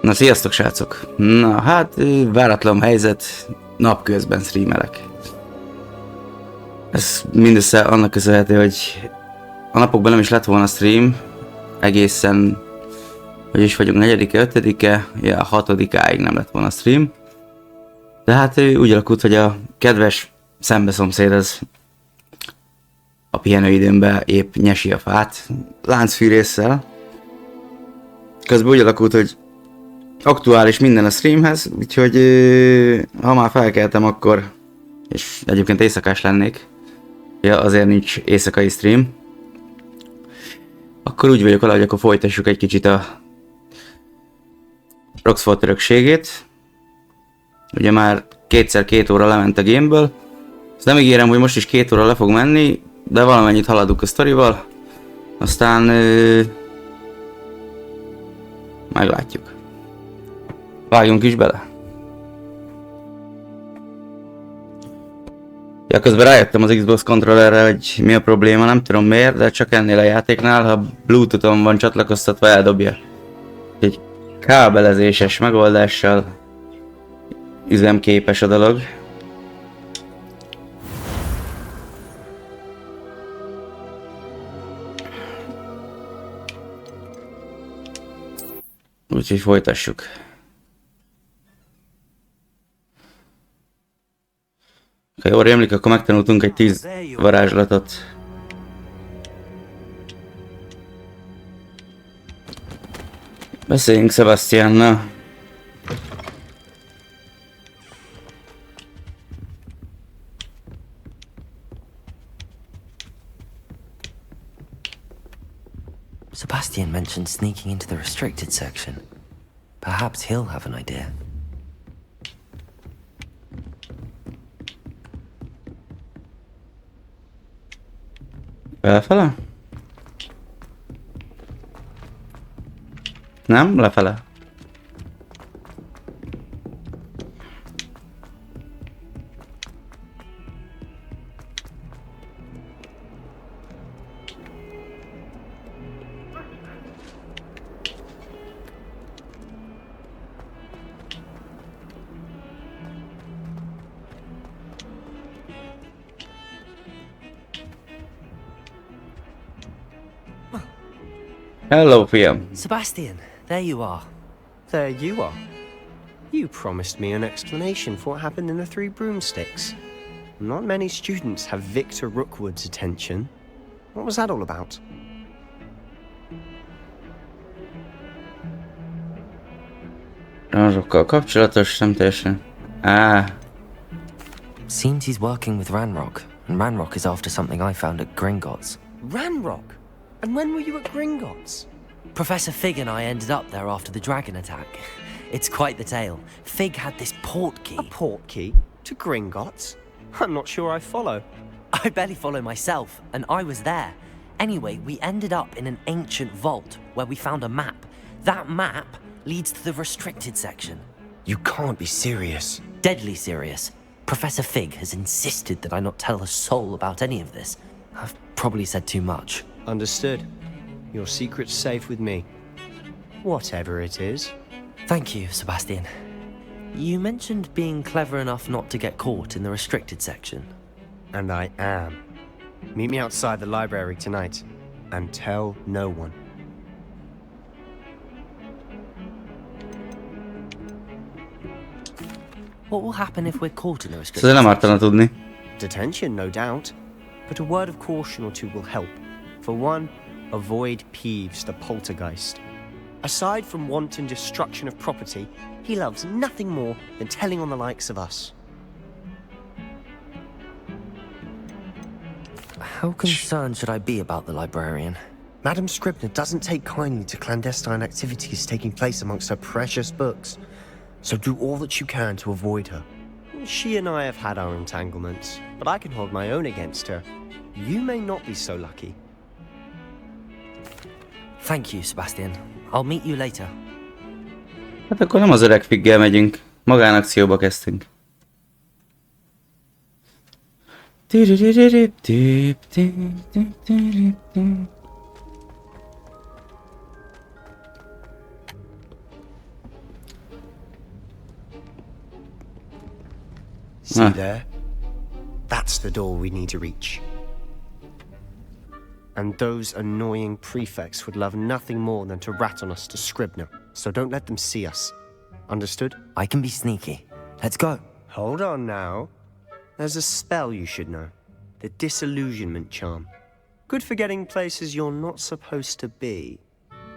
Na, sziasztok srácok! Na hát, váratlan helyzet, napközben streamelek. Ez mindössze annak köszönhető, hogy a napokban nem is lett volna stream, egészen, hogy is vagyunk, 4-e, 5-e, ja, 6-áig nem lett volna stream. De hát úgy alakult, hogy a kedves szembeszomszéd az a pihenőidőmben épp nyesi a fát, láncfűrésszel. Közben úgy alakult, hogy aktuális minden a streamhez, úgyhogy ha már felkeltem akkor, és egyébként éjszakás lennék, ja, azért nincs éjszakai stream, akkor úgy vagyok vele, hogy akkor folytassuk egy kicsit a Roxfort Örökségét. Ugye már kétszer 2 óra lement a gameből, ezt nem ígérem, hogy most is 2 óra le fog menni, de valamennyit haladunk a sztorival, aztán meglátjuk. Vágjunk is bele. Ja, közben rájöttem az Xbox controllerre, hogy mi a probléma, nem tudom miért, de csak ennél a játéknál, ha Bluetooth-on van csatlakoztatva, eldobja. Egy kábelezéses megoldással üzemképes a dolog. Úgyhogy folytassuk. Ha jól rémlik, akkor megtanultunk egy 10 varázslatot. Beszéljünk Sebastiannal. Sebastian mentioned sneaking into the restricted section. Perhaps he'll have an idea. Lefele? Nem? Lefele. Hello, fiam. Sebastian, there you are. There you are. You promised me an explanation for what happened in the Three Broomsticks. Not many students have Victor Rookwood's attention. What was that all about? Azokkal kapcsolatos, nem teljesen. Seems he's working with Ranrock, and Ranrock is after something I found at Gringotts. Ranrock? And when were you at Gringotts? Professor Fig and I ended up there after the dragon attack. It's quite the tale. Fig had this port key. A port key? To Gringotts? I'm not sure I follow. I barely follow myself, and I was there. Anyway, we ended up in an ancient vault where we found a map. That map leads to the restricted section. You can't be serious. Deadly serious. Professor Fig has insisted that I not tell a soul about any of this. I've probably said too much. Understood. Your secret's safe with me. Whatever it is. Thank you, Sebastian. You mentioned being clever enough not to get caught in the restricted section. And I am. Meet me outside the library tonight. And tell no one. What will happen if we're caught in the restricted Szóval nem section? ártana tudni. Detention, no doubt. But a word of caution or two will help. For one, avoid Peeves, the poltergeist. Aside from wanton destruction of property, he loves nothing more than telling on the likes of us. How concerned should I be about the librarian? Madame Scribner doesn't take kindly to clandestine activities taking place amongst her precious books. So do all that you can to avoid her. She and I have had our entanglements, but I can hold my own against her. You may not be so lucky. Thank you, Sebastian. I'll meet you later. Hát akkor nem az öreg figgel megyünk. Magánakcióba kezdtünk. See there? That's the door we need to reach. And those annoying prefects would love nothing more than to rat on us to Scribner, so don't let them see us. Understood? I can be sneaky. Let's go. Hold on now. There's a spell you should know. The Disillusionment Charm. Good for getting places you're not supposed to be.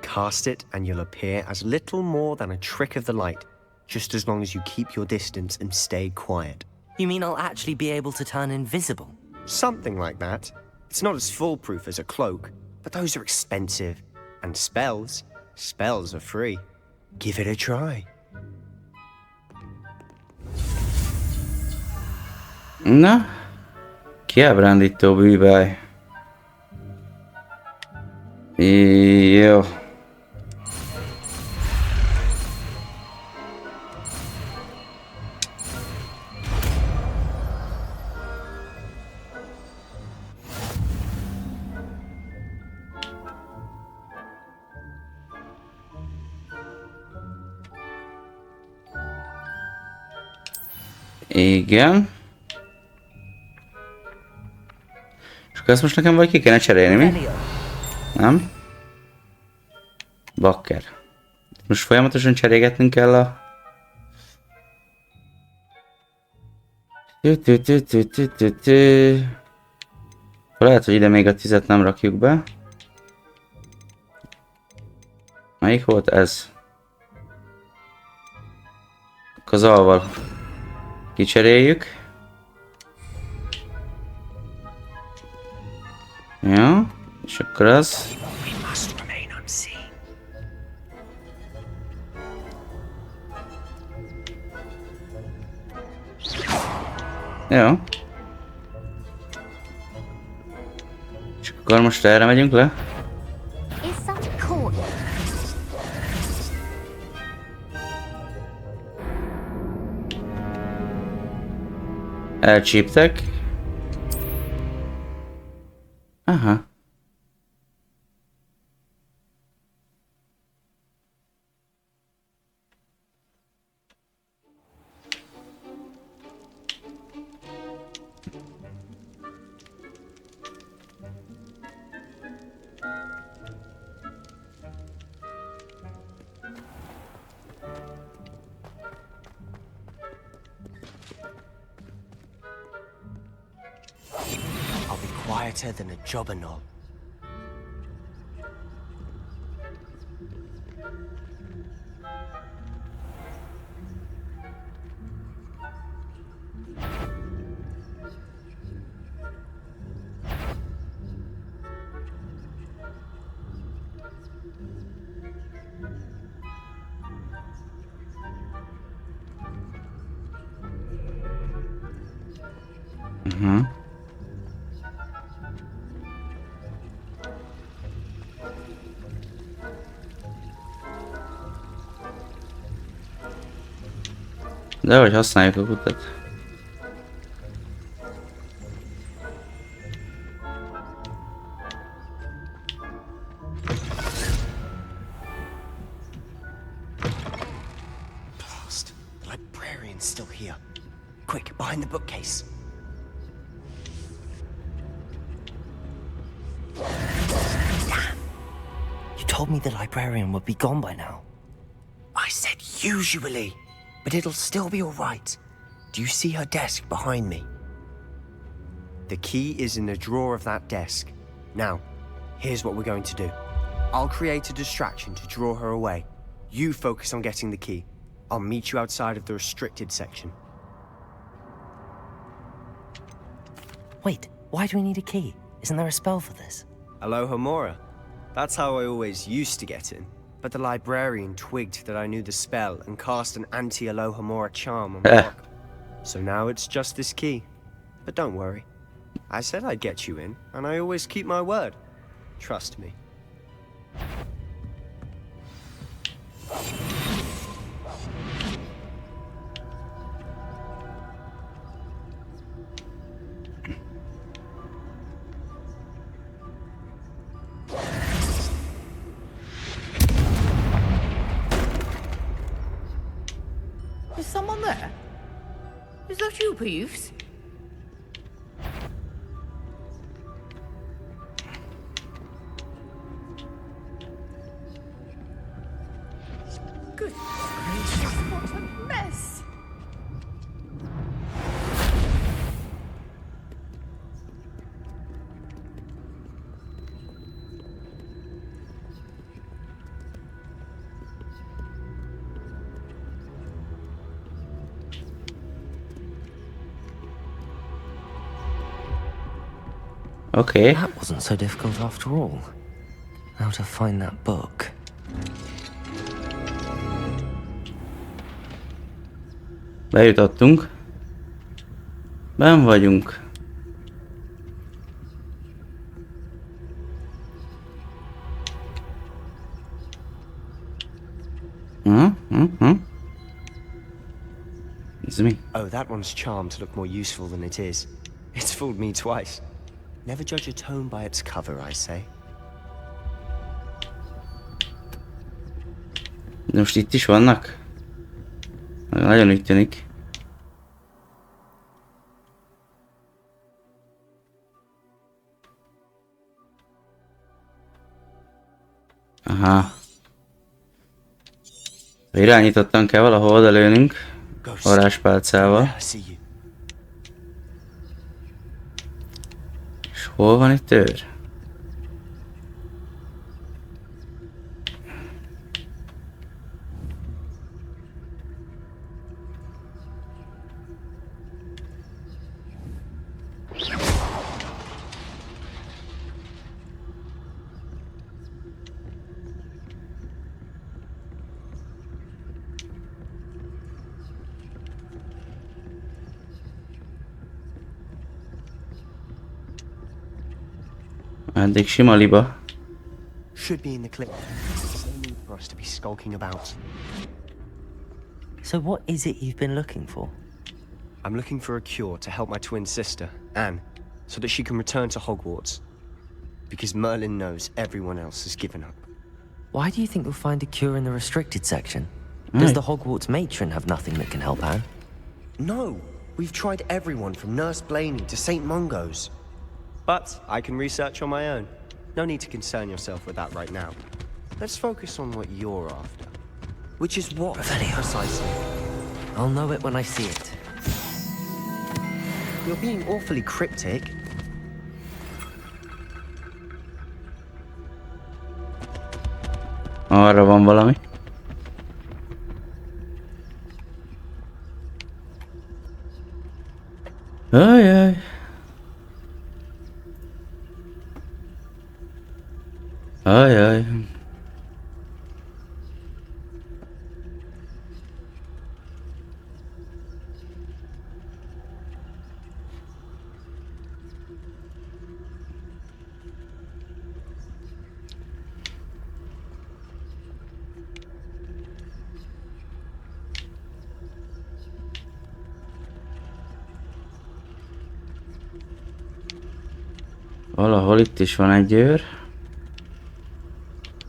Cast it and you'll appear as little more than a trick of the light, just as long as you keep your distance and stay quiet. You mean I'll actually be able to turn invisible? Something like that. It's not as foolproof as a cloak, but those are expensive. And spells are free. Give it a try. Na? Kiábrándító bűbáj. Jó. Igen. És akkor ezt most nekem vagy ki kéne cserélni, mi? Nem? Bakker. Most folyamatosan cserélgetnünk kell a... Lehet, hogy ide még a 10-et nem rakjuk be. Melyik volt ez? Az alval kicseréljük. Ja, és akkor az. Jó. És akkor most erre megyünk le. Elcsíptek. Aha. Quieter than a jobberknoll. De hogy használjuk a kutat. Blast! The librarian's still here. Quick, behind the bookcase. Damn! You told me the librarian would be gone by now. I said usually. But it'll still be all right. Do you see her desk behind me? The key is in the drawer of that desk. Now, here's what we're going to do. I'll create a distraction to draw her away. You focus on getting the key. I'll meet you outside of the restricted section. Wait, why do we need a key? Isn't there a spell for this? Alohomora. That's how I always used to get in. But the librarian twigged that I knew the spell and cast an anti-Alohomora charm on the lock. So now it's just this key. But don't worry. I said I'd get you in, and I always keep my word. Trust me. Is that you, Peeves? Good gracious, what a mess! Oké. That wasn't so difficult after all. How to find that book. Bejutottunk. Benn vagyunk. Ez mi? Oh, that one's charmed to look more useful than it is. It's fooled me twice. Never judge a tome by its cover, I say. De most itt is vannak? Nagyon úgy tűnik. Aha. Irányítottan kell valahol odalőnünk. Varázspálcával. És hol van itt őr? Eddig sima liba. Should be in the clip. There's no need for us to be skulking about. So what is it you've been looking for? I'm looking for a cure to help my twin sister, Anne, so that she can return to Hogwarts. Because Merlin knows everyone else has given up. Why do you think you'll find a cure in the restricted section? Does the Hogwarts matron have nothing that can help Anne? No! We've tried everyone from Nurse Blaney to St. Mungo's. But I can research on my own. No need to concern yourself with that right now. Let's focus on what you're after. Which is what, precisely? I'll know it when I see it. You're being awfully cryptic. Arra van valami. Ajaj. Ajaj. Valahol itt is van egy őr.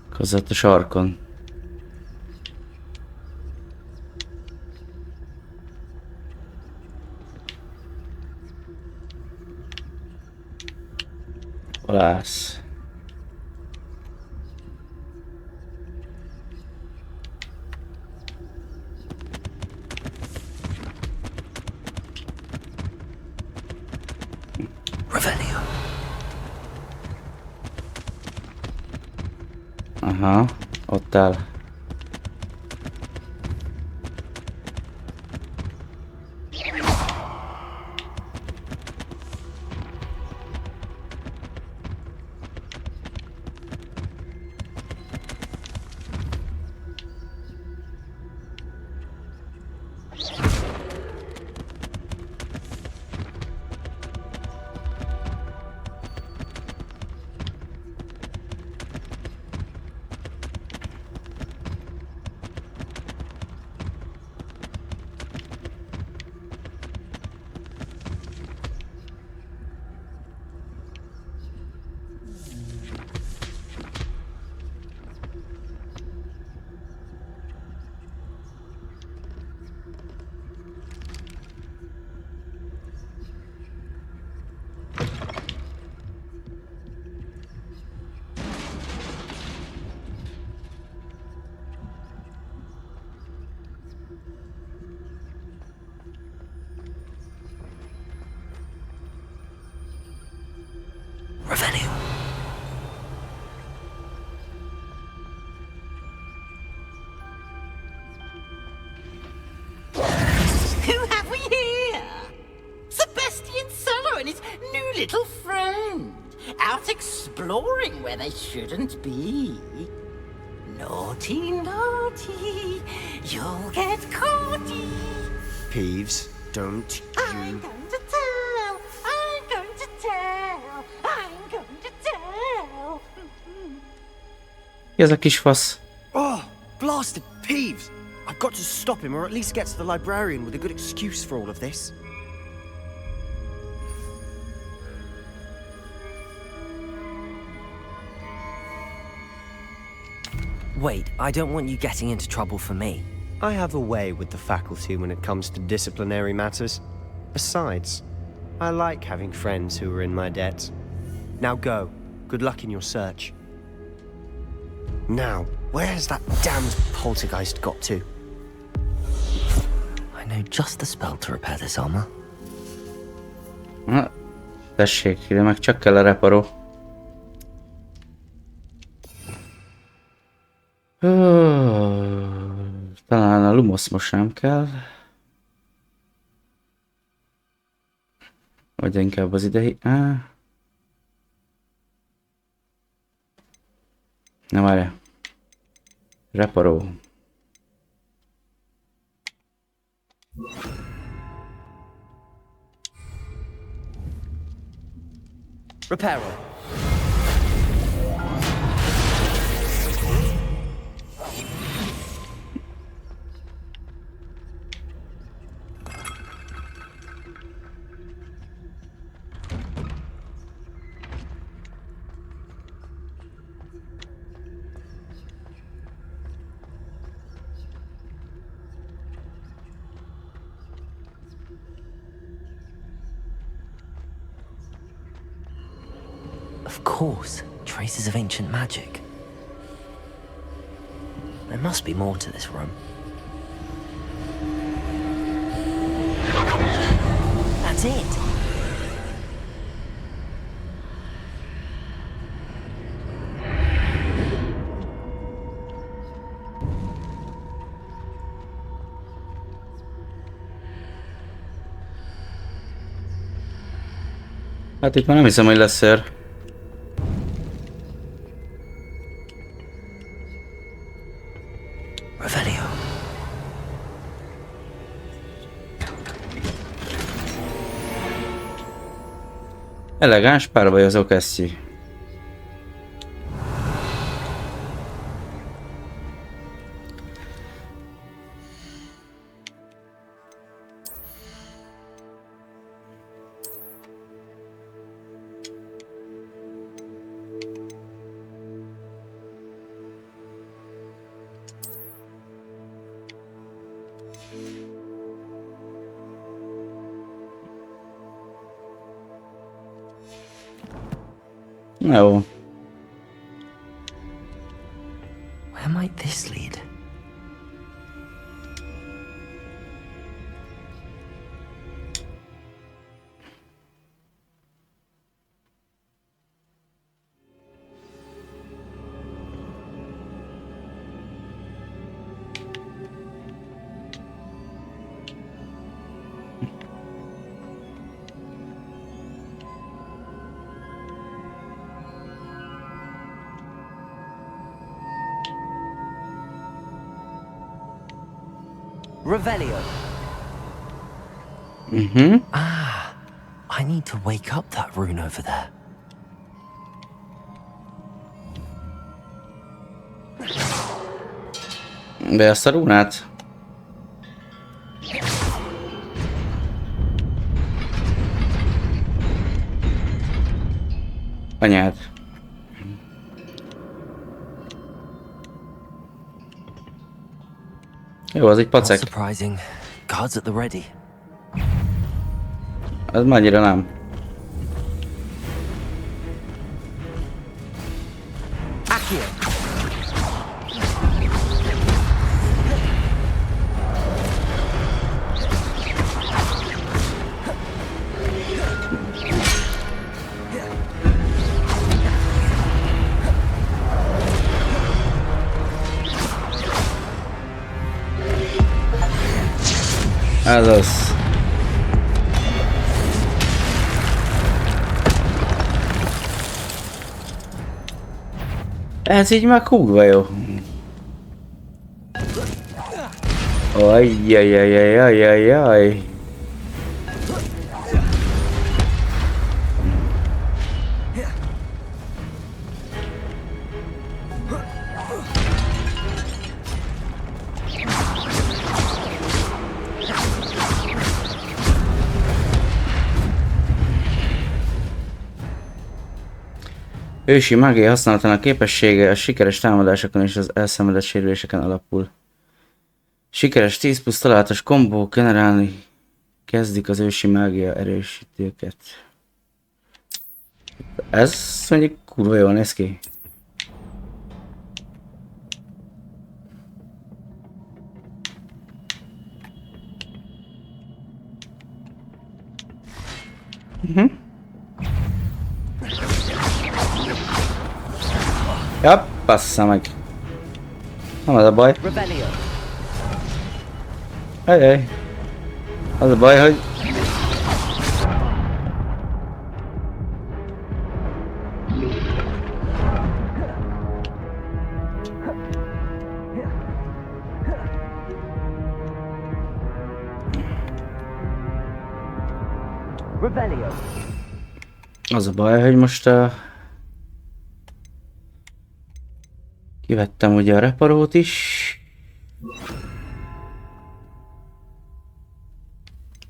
Között a sarkon. Halász. Aha, ott áll. Who have we here? Sebastian Solo and his new little friend. Out exploring where they shouldn't be. Naughty, naughty, you'll get caughty. Peeves, don't I'm you... going to tell, I'm going to tell, I'm going to tell. Ki ez a kis fasz? Oh, blasted Peeves! I've got to stop him or at least get to the librarian with a good excuse for all of this. Wait, I don't want you getting into trouble for me. I have a way with the faculty when it comes to disciplinary matters. Besides, I like having friends who are in my debt. Now go. Good luck in your search. Now, where has that damned poltergeist got to? I know just the spell to repair this armor. Na, tessék, ide meg csak kell a reparó. Talán a Lumos most nem kell. Vagy inkább az idei... Na várj. Reparó. Reparo. Of course, traces of ancient magic. There must be more to this room. That's it! Hát itt már nem hiszem, hogy lesz ször. Revelio. Elegáns párbajozó kesztyű. Jó. Where might this lead? Revelio. I need to wake up that rune over there. De ezt a rúnát? Anyád. Jó, az egy Not pacek. surprising. Guards at the ready. Ez már annyira nem. Accio. Ez az. Ez így már kurva jó. Ajjajajajajajajaj. Ősi mágia használatának képessége a sikeres támadásokon és az elszenvedett sérüléseken alapul. Sikeres 10 plusz találatos kombó generálni kezdik az ősi mágia erősítőket. Ez mondjuk kurva jól néz ki. Ja, bassza meg. Nem az a baj. Ajaj. Az a baj, hogy... Az a baj, hogy most kivettem ugye a reparót is.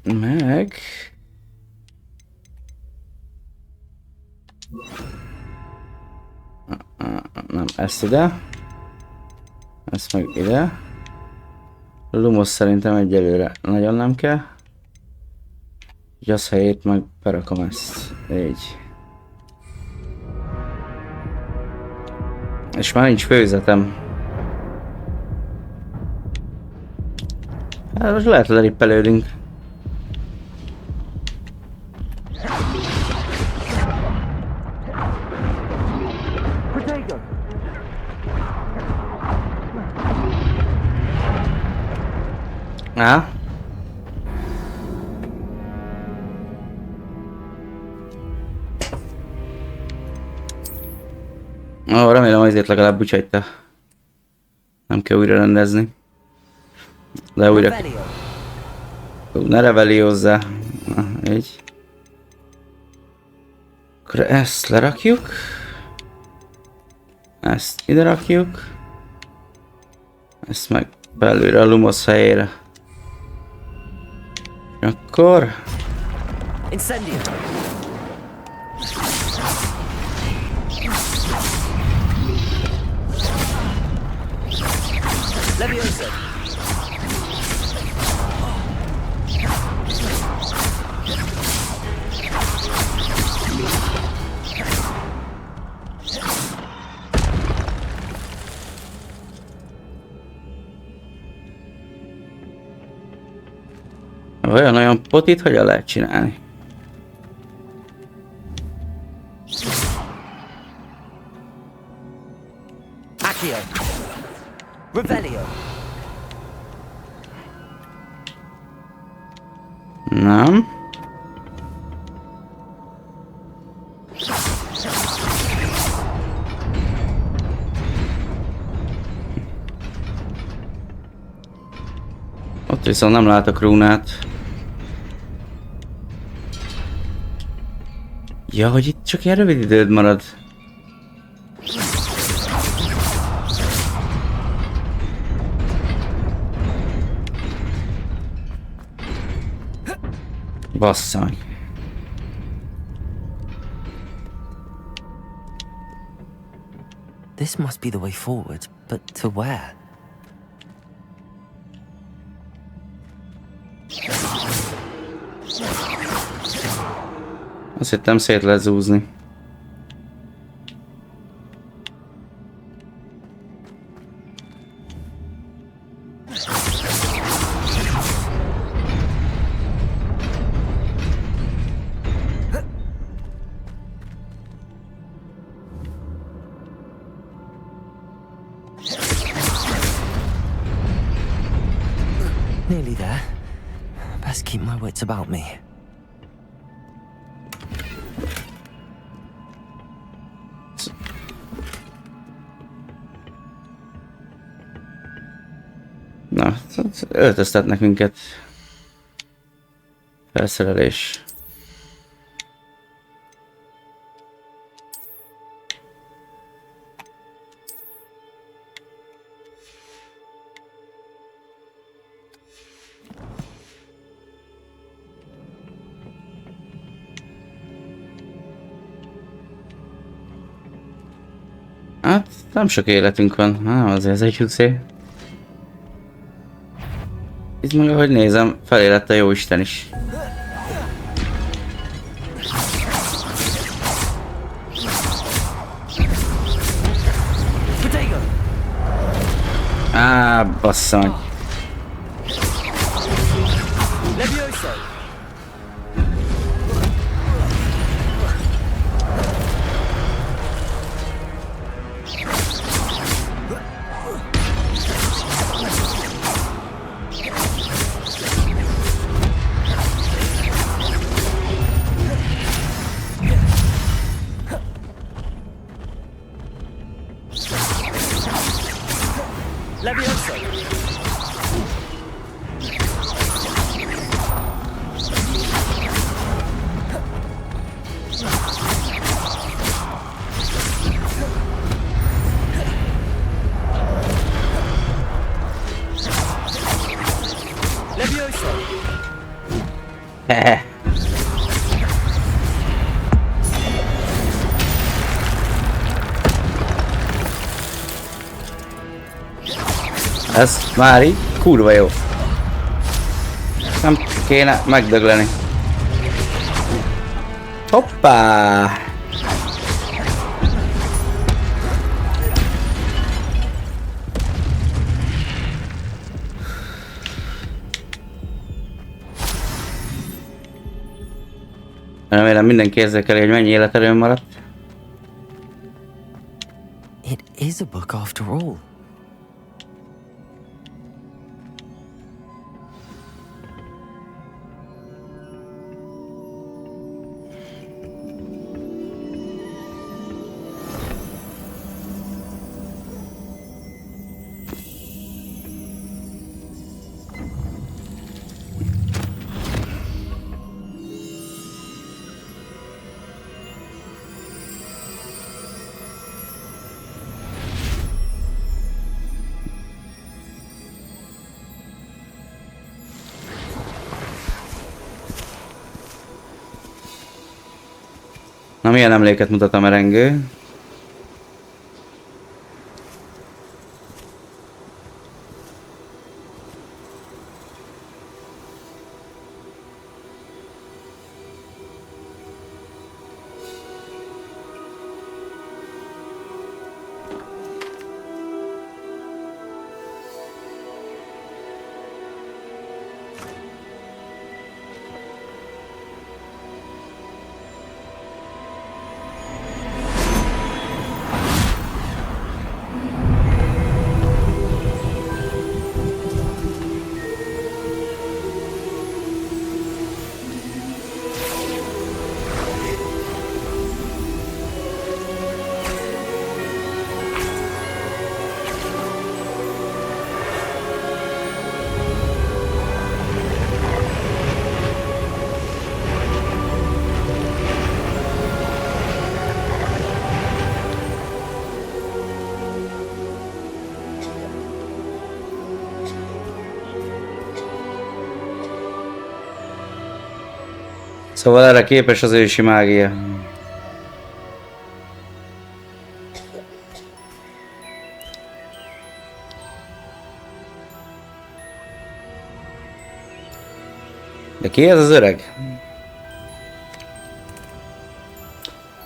Meg... Nem, ezt ide. Ezt meg ide. Lumos szerintem egyelőre nagyon nem kell. Úgyhogy az helyét meg berakom ezt. Így. És már nincs főzetem. Hát most lehet lerippelődünk. Á? Ó, remélem, hogy ezért legalább úgy hagyta. Nem kell újra rendezni. De újra... Ne reveliózzá. Így. Akkor ezt lerakjuk. Ezt ide rakjuk. Ezt meg belőle a Lumos helyére. Akkor... Olyan potit hogyan lehet csinálni? Nem. Ott viszont nem látok rúnát. Ja, hogy itt csak ilyen rövid időd marad. Bassza meg. This must be the way forward, but to where? Azt hittem szét lehet zúzni. Nearly there. best keep my wits about me. Na, öltöztetnek minket. Felszerelés. Hát, nem sok életünk van. Nem, azért ez egy hucé. Itt meg ahogy nézem, felé lett a jóisten is. Á, basszony. Ez már így kurva jó. Nem kéne megdögleni. Hoppá! Remélem mindenki érzékeli, hogy mennyi életerőm maradt. It is a book after all. Na, milyen emléket mutat a merengő? Szóval erre képes az ősi mágia. De ki ez az öreg?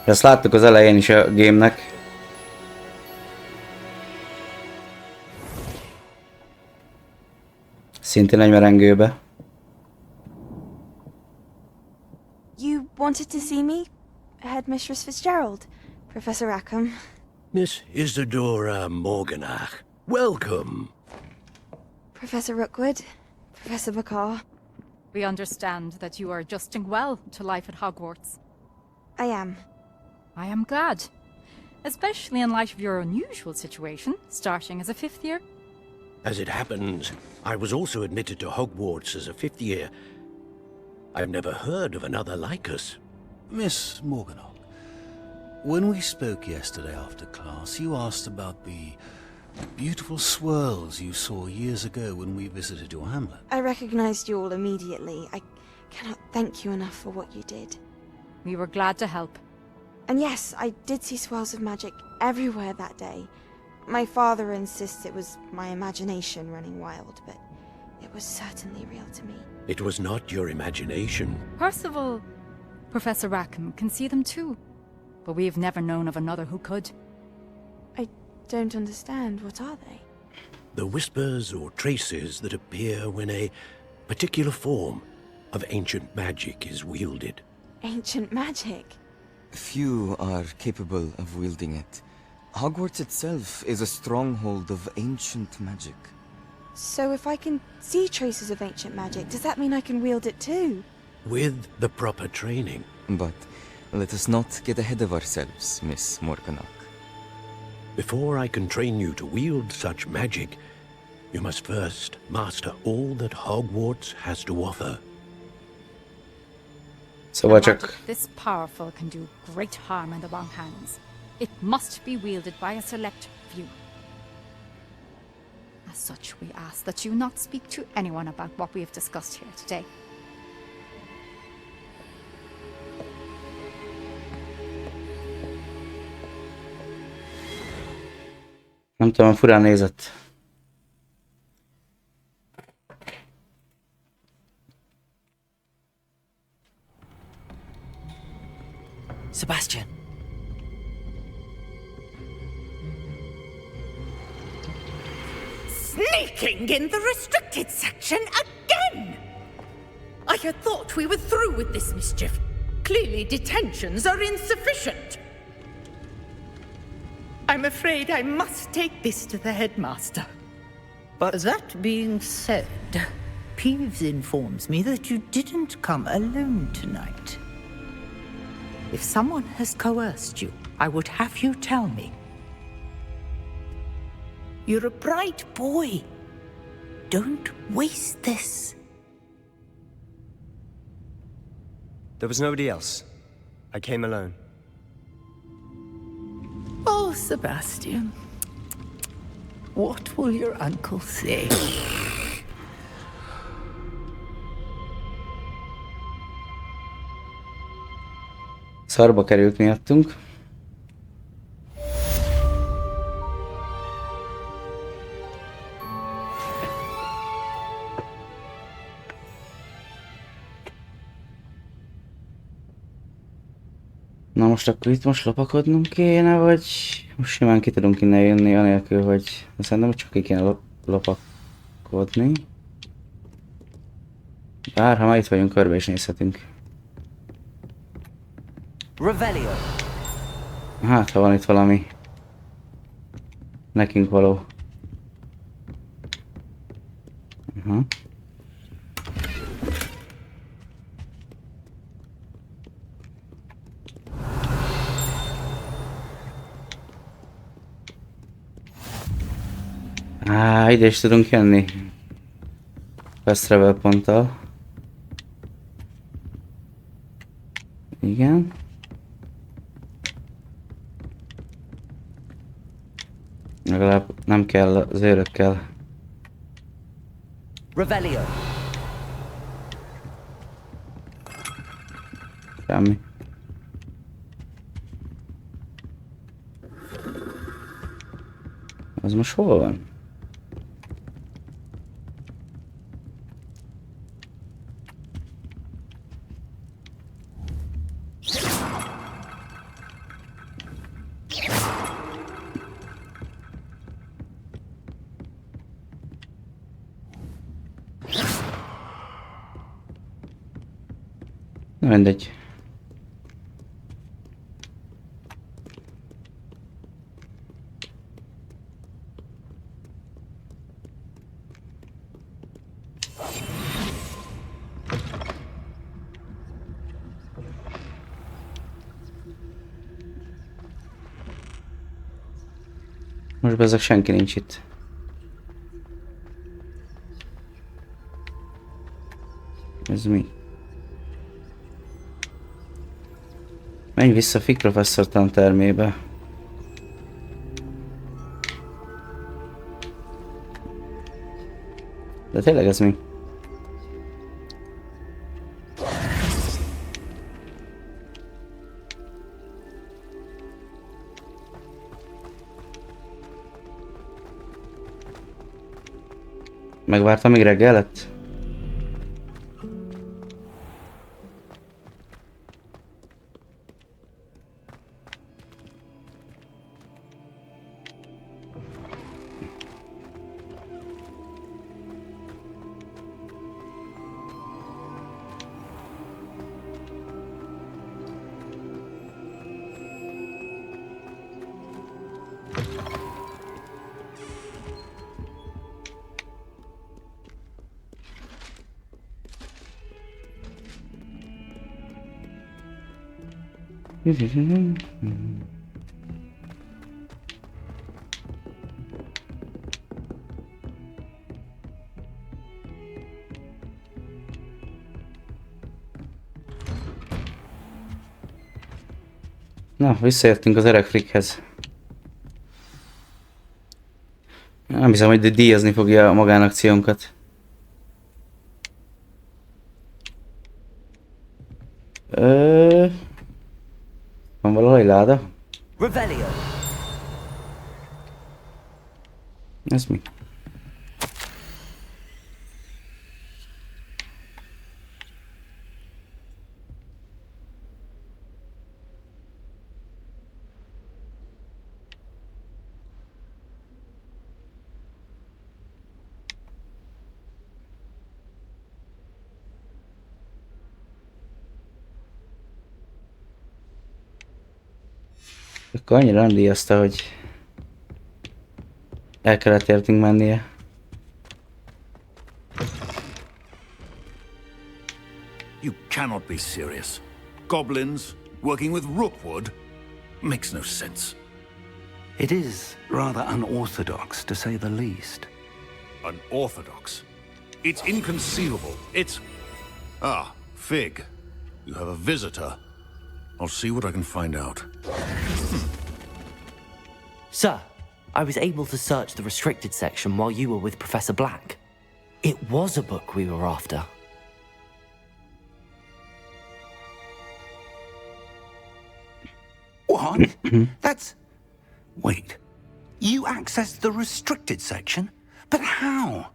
Ezt láttuk az elején is a game-nek. Szintén egy merengőbe. You wanted to see me? Headmistress Fitzgerald, Professor Rackham. Miss Isadora Morganach, welcome. Professor Rookwood, Professor McCaw. We understand that you are adjusting well to life at Hogwarts. I am. I am glad. Especially in light of your unusual situation, starting as a 5th year. As it happens, I was also admitted to Hogwarts as a 5th year. I've never heard of another like us. Miss Morganach, when we spoke yesterday after class, you asked about the beautiful swirls you saw years ago when we visited your hamlet. I recognized you all immediately. I cannot thank you enough for what you did. We were glad to help. And yes, I did see swirls of magic everywhere that day. My father insists it was my imagination running wild, but it was certainly real to me. It was not your imagination. Percival, Professor Rackham can see them too. But we have never known of another who could. I don't understand. What are they? The whispers or traces that appear when a particular form of ancient magic is wielded. Ancient magic? Few are capable of wielding it. Hogwarts itself is a stronghold of ancient magic. So if I can see traces of ancient magic, does that mean I can wield it too? With the proper training. But let us not get ahead of ourselves, Miss Morganach. Before I can train you to wield such magic, you must first master all that Hogwarts has to offer. Szóval Magic csak this powerful can do great harm in the wrong hands. It must be wielded by a select few. As such, we ask that you not speak to anyone about what we have discussed here today. nem tudom, furán nézett. Sebastian. Sneaking in the restricted section again! I had thought we were through with this mischief. Clearly detentions are insufficient. I'm afraid I must take this to the headmaster. But that being said, Peeves informs me that you didn't come alone tonight. If someone has coerced you, I would have you tell me. You're a bright boy. Don't waste this. There was nobody else. I came alone. Oh, Sebastian. What will your uncle say? Szarba került miattunk. Na most akkor itt most lopakodnunk kéne, vagy most simán ki tudunk innen jönni anélkül, hogy szerintem csak ki kéne lopakodni. Bár ha már itt vagyunk, körbe is nézhetünk. Revelio. Hát, ha van itt valami nekünk való. Ide is tudunk jönni. Fast travel ponttal. Igen. Legalább nem kell az őrökkel. Revelio. Semmi. Az most hol van? Mindegy. Most bezzeg senki nincs itt. Ez mi? Menj vissza Fick professzor tantermébe. De tényleg ez mi? Megvártam, még reggel lett? Na, visszajöttünk az öreg Frickhez. Nem hiszem, hogy díjazni fogja a magánakciónkat. Van valahol egy láda? Revelio. Ez mi? Akkor annyira nem díjazta, hogy el kellett értünk mennie. You cannot be serious. Goblins working with Rookwood makes no sense. It is rather unorthodox, to say the least. Unorthodox? It's inconceivable. It's... Ah, Fig. You have a visitor. I'll see what I can find out. Sir, I was able to search the restricted section while you were with Professor Black. It was a book we were after. What? That's... Wait. You accessed the restricted section? But how?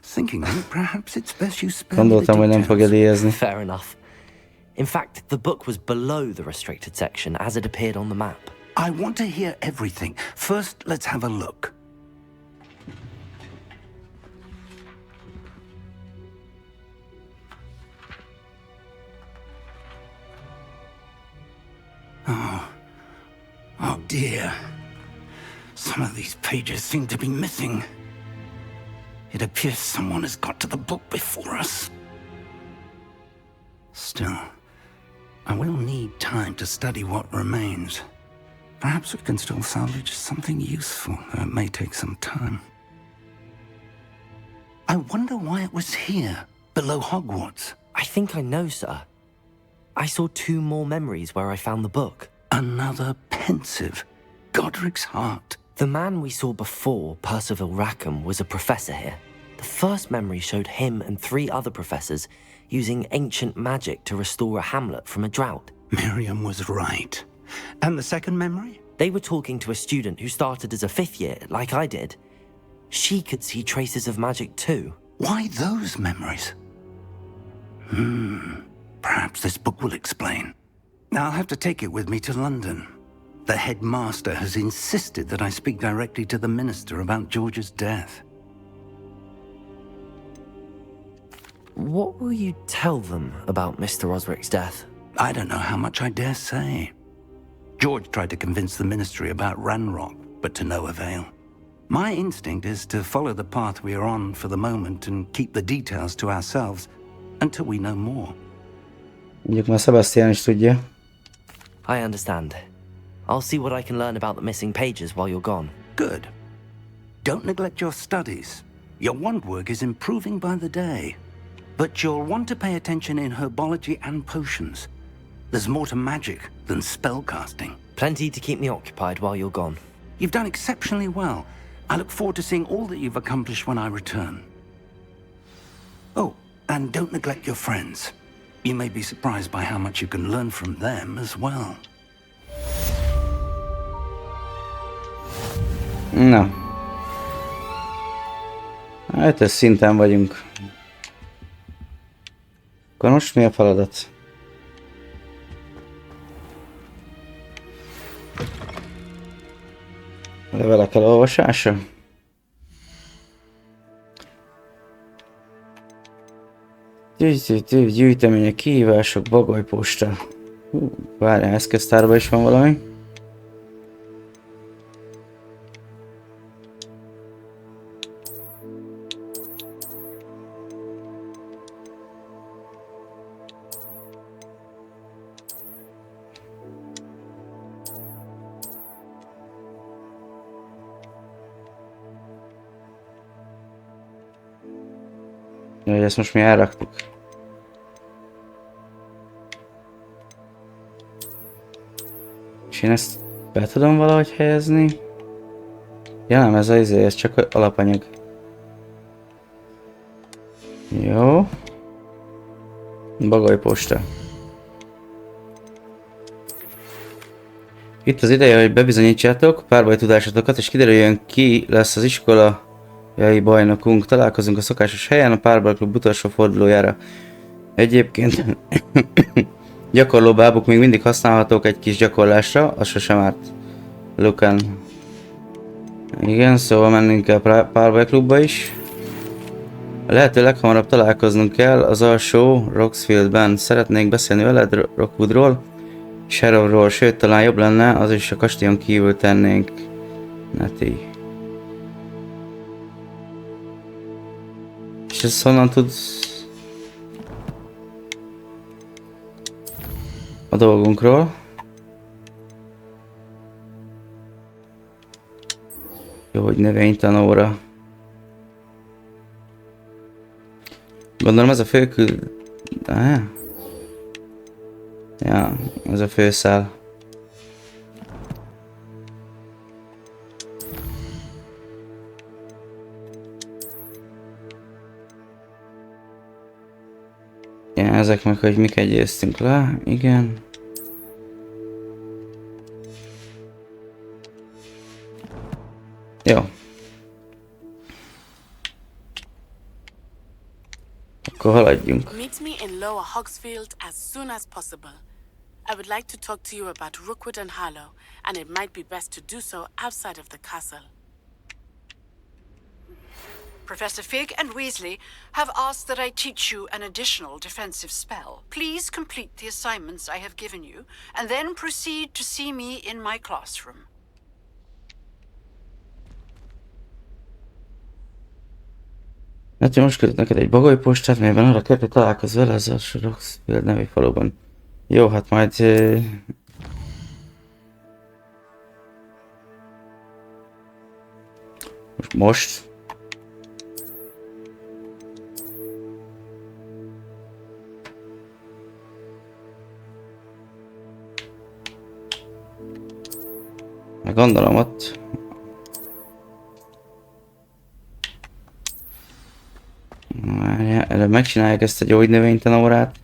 Thinking of it, perhaps it's best you spare me the details. Fair enough. In fact, the book was below the restricted section as it appeared on the map. I want to hear everything. First, let's have a look. Oh dear. Some of these pages seem to be missing. It appears someone has got to the book before us. Still, I will need time to study what remains. Perhaps we can still salvage something useful, though it may take some time. I wonder why it was here, below Hogwarts. I think I know, sir. I saw 2 more memories where I found the book. Another pensive. Godric's heart. The man we saw before, Percival Rackham, was a professor here. The first memory showed him and 3 other professors using ancient magic to restore a hamlet from a drought. Miriam was right. And the second memory? They were talking to a student who started as a 5th year, like I did. She could see traces of magic too. Why those memories? Perhaps this book will explain. I'll have to take it with me to London. The headmaster has insisted that I speak directly to the minister about George's death. What will you tell them about Mr. Osric's death? I don't know how much I dare say. George tried to convince the ministry about Ranrock, but to no avail. My instinct is to follow the path we are on for the moment and keep the details to ourselves until we know more. Mondjuk már Sebastian is tudja. I understand. I'll see what I can learn about the missing pages while you're gone. Good. Don't neglect your studies. Your wand work is improving by the day. But you'll want to pay attention in herbology and potions. There's more to magic than spellcasting. Plenty to keep me occupied while you're gone. You've done exceptionally well. I look forward to seeing all that you've accomplished when I return. Oh, and don't neglect your friends. You may be surprised by how much you can learn from them as well. Na. Hát ez szinten vagyunk. Akkor most mi a feladat? Levelek elolvasása? Gyűjtemények, kihívások, bagolyposta. Várjál, eszköztárban is van valami. Jaj, ezt most mi elraktuk. És én ezt be tudom valahogy helyezni? Ja nem, ez csak alapanyag. Jó. Bagolyposta. Itt az ideje, hogy bebizonyítsátok párbaj tudásotokat, és kiderüljön, ki lesz az iskola bajnokunk. Találkozunk a szokásos helyen a párbajklub utolsó fordulójára. Egyébként gyakorló bábuk még mindig használhatók egy kis gyakorlásra, az sosem árt. Lukan. Igen, szóval mennünk kell a párbajklubba is. A lehető leghamarabb találkoznunk kell az alsó Roxfieldben. Szeretnék beszélni veled Rockwoodról, Shadowról, sőt talán jobb lenne, az is a kastélyon kívül tennénk. Neti. És ezt honnan tudsz a dolgunkról? Jó, hogy növénytanóra. Gondolom ez a főkül... Ja, ez a főszál. Ja, ezek meg, hogy miket győztünk le, igen. Jó. Akkor haladjunk. Meet me in Lower Hogsfield as soon as possible. I would like to talk to you about Rookwood and Harlow, and it might be best to do so outside of the castle. Professor Fig and Weasley have asked that I teach you an additional defensive spell. Please complete the assignments I have given you, and then proceed to see me in my classroom. Hát most küldök neked egy bagolypostát, melyben arra kell, hogy találkozz vele az alsó Roxfield nevű faluban. Jó, hát majd... Most? Meg gondolom ott... Előbb megcsinálják ezt a gyógynövénytanórát.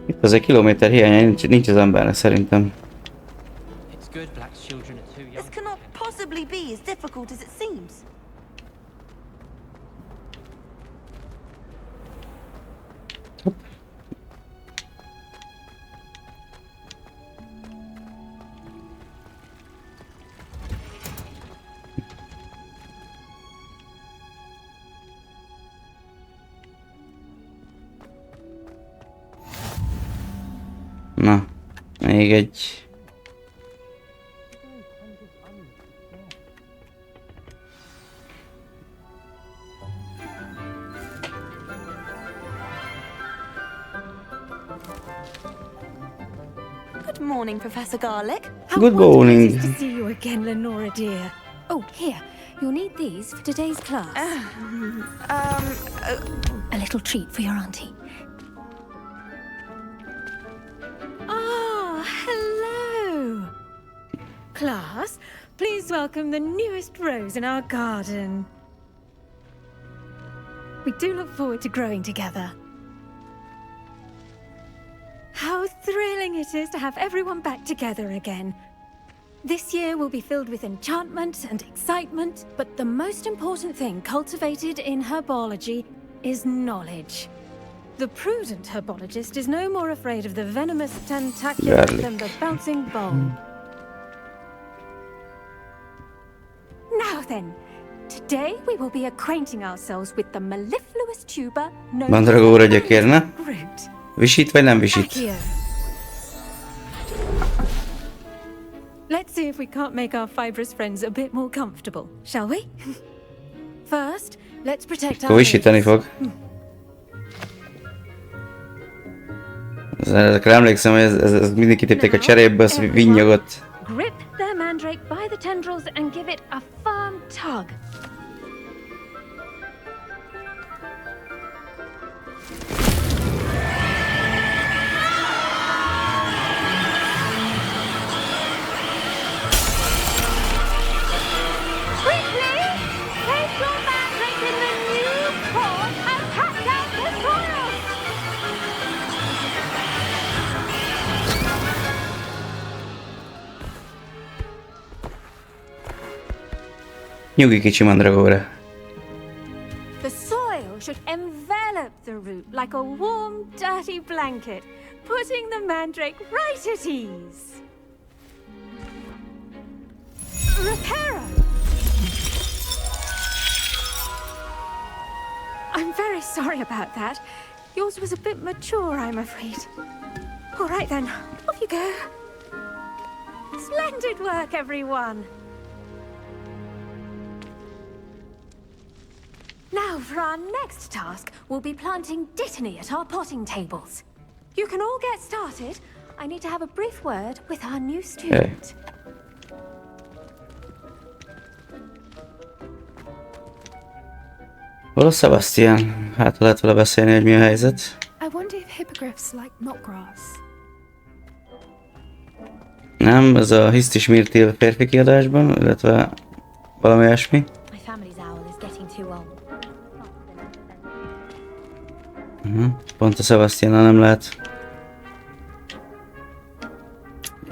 Itt az egy kilométer hiánya nincs az embernek szerintem. It's good. black children are too young. This cannot possibly be as difficult as it seems. Na, még egy. Good morning, Professor Garlic. Good morning. Nice to see you again, Lenora dear. Oh, here. You'll need these for today's class. A little treat for your auntie. Ah, hello. Class, please welcome the newest rose in our garden. We do look forward to growing together. How thrilling it is to have everyone back together again. This year will be filled with enchantment and excitement, but the most important thing cultivated in herbology is knowledge. The prudent herbologist is no more afraid of the venomous tentacula than the bouncing bulb. Now then, today we will be acquainting ourselves with the mellifluous tuber known as the root. Visít vagy nem visít? Let's see if we can't make our fibrous friends a bit more comfortable, shall we? First, let's protect our Visítani fog. Ezekre emlékszem, hogy ez mindig kitépték a cserépbe, az vinnyogott. Grip their mandrake by the tendrils and give it a firm tug. Nyugi kicsi mandragóra. The soil should envelop the root like a warm, dirty blanket, putting the mandrake right at ease. Reparo! I'm very sorry about that. Yours was a bit mature, I'm afraid. All right then, off you go. Splendid work, everyone. Now, for our next task, we'll be planting dittany at our potting tables. You can all get started. I need to have a brief word with our new student. Hol a Sebastian? Hát lehet vele beszélni, hogy mi a helyzet. I wonder if hippogriffs like knotgrass. Nem, ez a Hisztis Mirtil férfi kiadásban, illetve valami olyasmi. Pont a Sebastiannal nem lehet.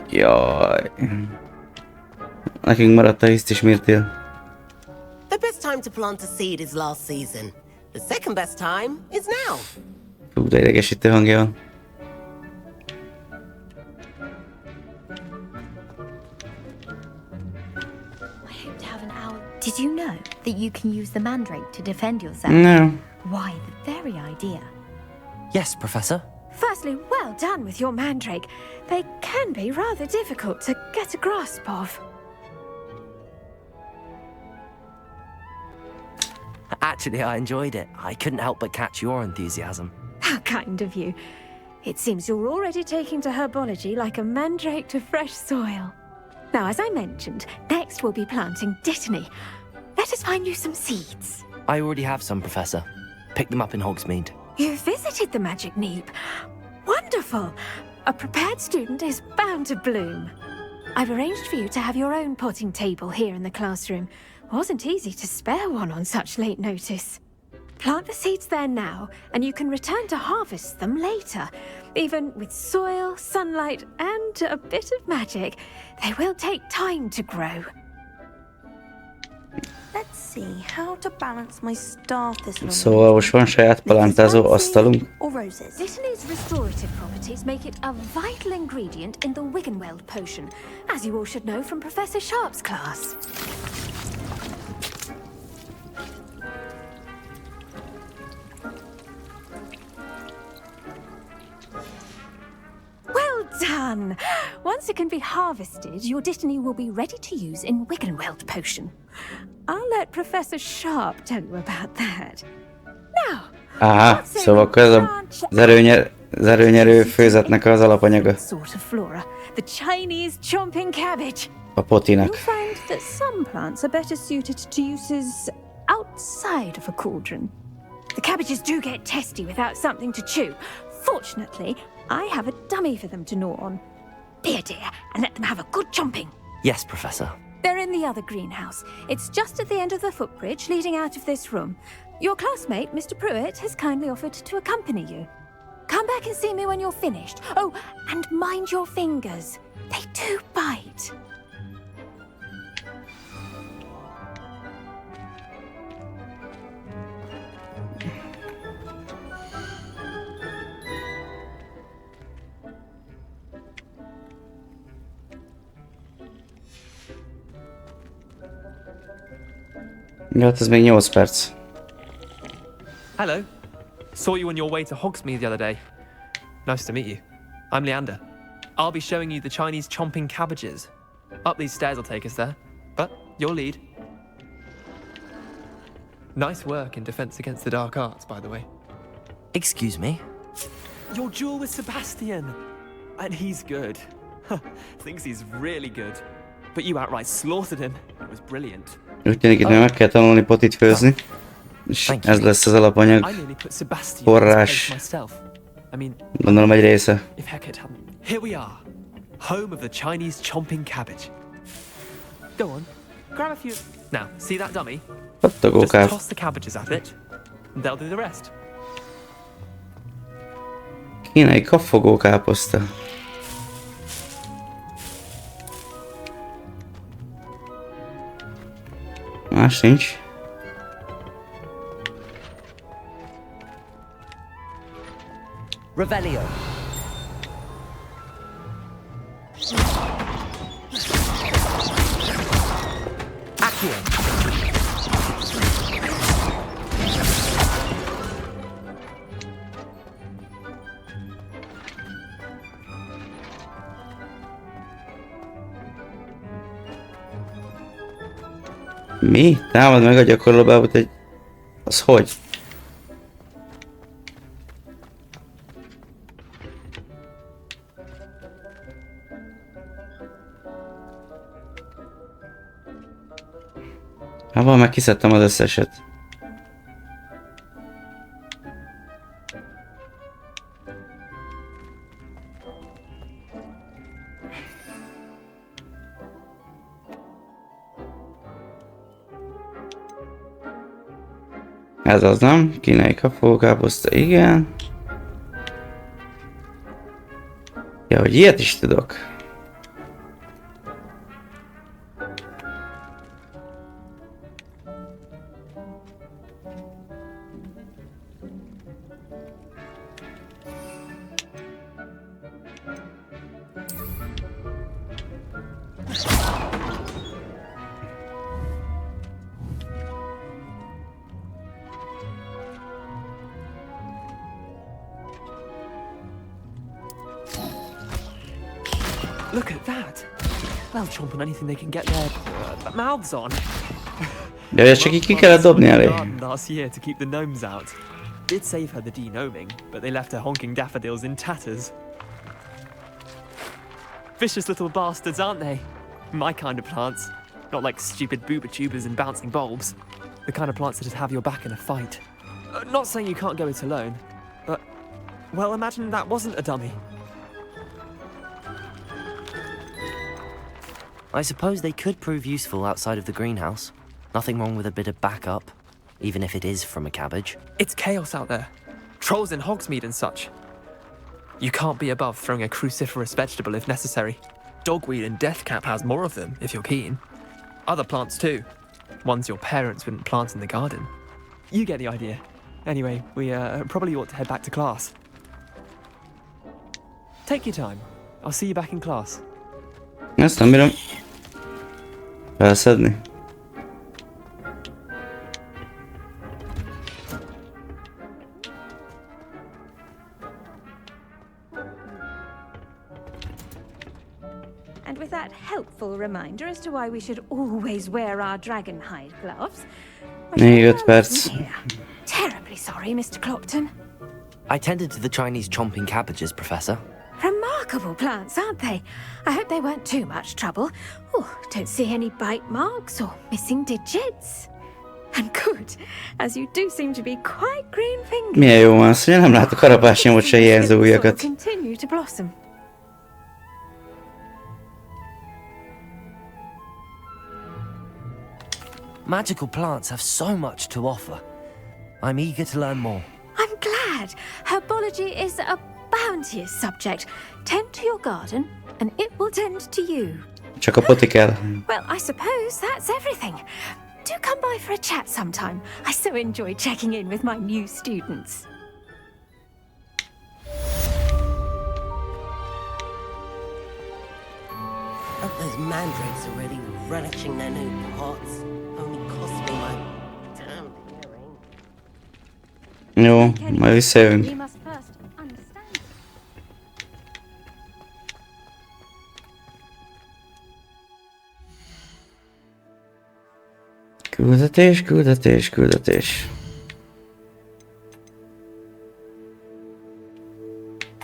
Jaj. Nekünk maradt a Hisztis Mirtil. The best time to plant a seed is last season. The second best time is now. Fú, de idegesítő hangja van. Did you know that you can use the mandrake to defend yourself? No. Why, the very idea. Yes, Professor. Firstly, well done with your mandrake. They can be rather difficult to get a grasp of. Actually, I enjoyed it. I couldn't help but catch your enthusiasm. How kind of you. It seems you're already taking to herbology like a mandrake to fresh soil. Now, as I mentioned, next we'll be planting dittany. Let us find you some seeds. I already have some, Professor. Picked them up in Hogsmeade. You visited the Magic Neep. Wonderful! A prepared student is bound to bloom. I've arranged for you to have your own potting table here in the classroom. Wasn't easy to spare one on such late notice. Plant the seeds there now, and you can return to harvest them later. Even with soil, sunlight, and a bit of magic, they will take time to grow. Let's see how to balance my staff this long. Szóval most van saját palántázó asztalunk. Or roses. Dittany's restorative properties make it a vital ingredient in the Wiggenweld potion, as you all should know from Professor Sharp's class. Well done! Once it can be harvested, your Dittany will be ready to use in Wiggenweld potion. I'll let Professor Sharp tell you about that. Now, Aha, szóval akkor ez az erőnyerő főzetnek az alapanyaga. Sort of flora, the Chinese chomping cabbage. A potinak. You'll find that some plants are better suited to uses outside of a cauldron. The cabbages do get testy without something to chew. Fortunately, I have a dummy for them to gnaw on. Be a dear and let them have a good chomping. Yes, Professor. They're in the other greenhouse. It's just at the end of the footbridge leading out of this room. Your classmate, Mr. Pruitt, has kindly offered to accompany you. Come back and see me when you're finished. Oh, and mind your fingers. They do bite. Ja, hát ez még 8 perc. Hello. Saw you on your way to Hogsmeade the other day. Nice to meet you. I'm Leander. I'll be showing you the Chinese chomping cabbages. Up these stairs will take us there. But your lead. Nice work in Defense Against the Dark Arts, by the way. Excuse me? Your duel with Sebastian. And he's good. Thinks he's really good. But you outright slaughtered him. It was brilliant. Úgy tűnik, itt még meg kell tanulni potit főzni. És ez lesz az alapanyag. Forrás. Gondolom egy része. Here we are. Home of the Chinese chomping cabbage. Go on. Grab a few. Now, see that dummy? Just toss the cabbages at it. And they'll do the rest. Kínai kapfogókáposzta. Más nincs. Revelio. Accio. Mi? Támad meg a gyakorlóbábot egy... Az hogy? Hát van, meg kiszedtem az összeset. Ez az nem? Kínai kapfogókáposzta, igen. Ja, hogy ilyet is tudok. Look at that. They'll chomp on anything they can get their mouths on. De csak így ki kellett dobni elé. Last year to keep the gnomes out. Did save her the de-gnoming, but they left her honking daffodils in tatters. Vicious little bastards, aren't they? My kind of plants. Not like stupid booba tubers and bouncing bulbs. The kind of plants that just have your back in a fight. Not saying you can't go it alone, but, well, imagine that wasn't a dummy. I suppose they could prove useful outside of the greenhouse. Nothing wrong with a bit of backup. even if it is from a cabbage. It's chaos out there. Trolls in Hogsmeade and such. You can't be above throwing a cruciferous vegetable if necessary. Dogweed and deathcap has more of them, if you're keen. Other plants too. Ones your parents wouldn't plant in the garden. You get the idea. Anyway, we probably ought to head back to class. Take your time. I'll see you back in class. Ezt nem bírom felszedni. And with that helpful reminder as to why we should always wear our dragon hide gloves, Még 5 perc. terribly sorry, Mr. Clopton. I tended to the Chinese chomping cabbages, Professor. Remarkable plants, aren't they? I hope they weren't too much trouble. Oh, don't see any bite marks or missing digits. And good, as you do seem to be quite green-fingered. Milyen jó van az, hogy nem látok harapásnyomot se jelző ujjakat. Continue to blossom. Magical plants have so much to offer. I'm eager to learn more. I'm glad. Herbology is a bounteous subject. Tend to your garden, and it will tend to you. Csak a poti kell. Well, I suppose that's everything. Do come by for a chat sometime. I so enjoy checking in with my new students. Hope those mandrakes are really relishing their new pots. Only cost me my damn earring. Jó, majd visszajövünk. We must first understand. Küldetés, küldetés, küldetés.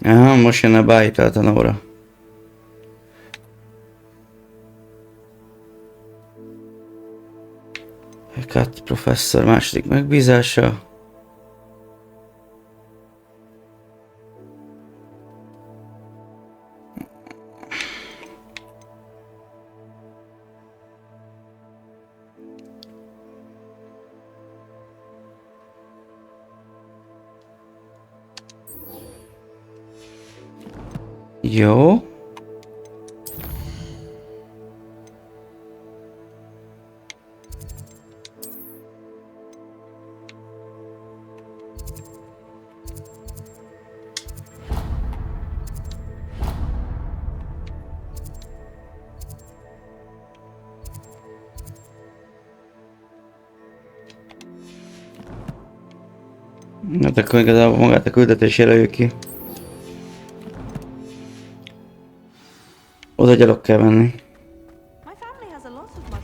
Aha, most jön a beállítatlan óra. Kat professzor második megbízása. Jó. Hát akkor igazából magát a küldetés jelöljük ki. Oda gyalog kell menni. My family has a lot of my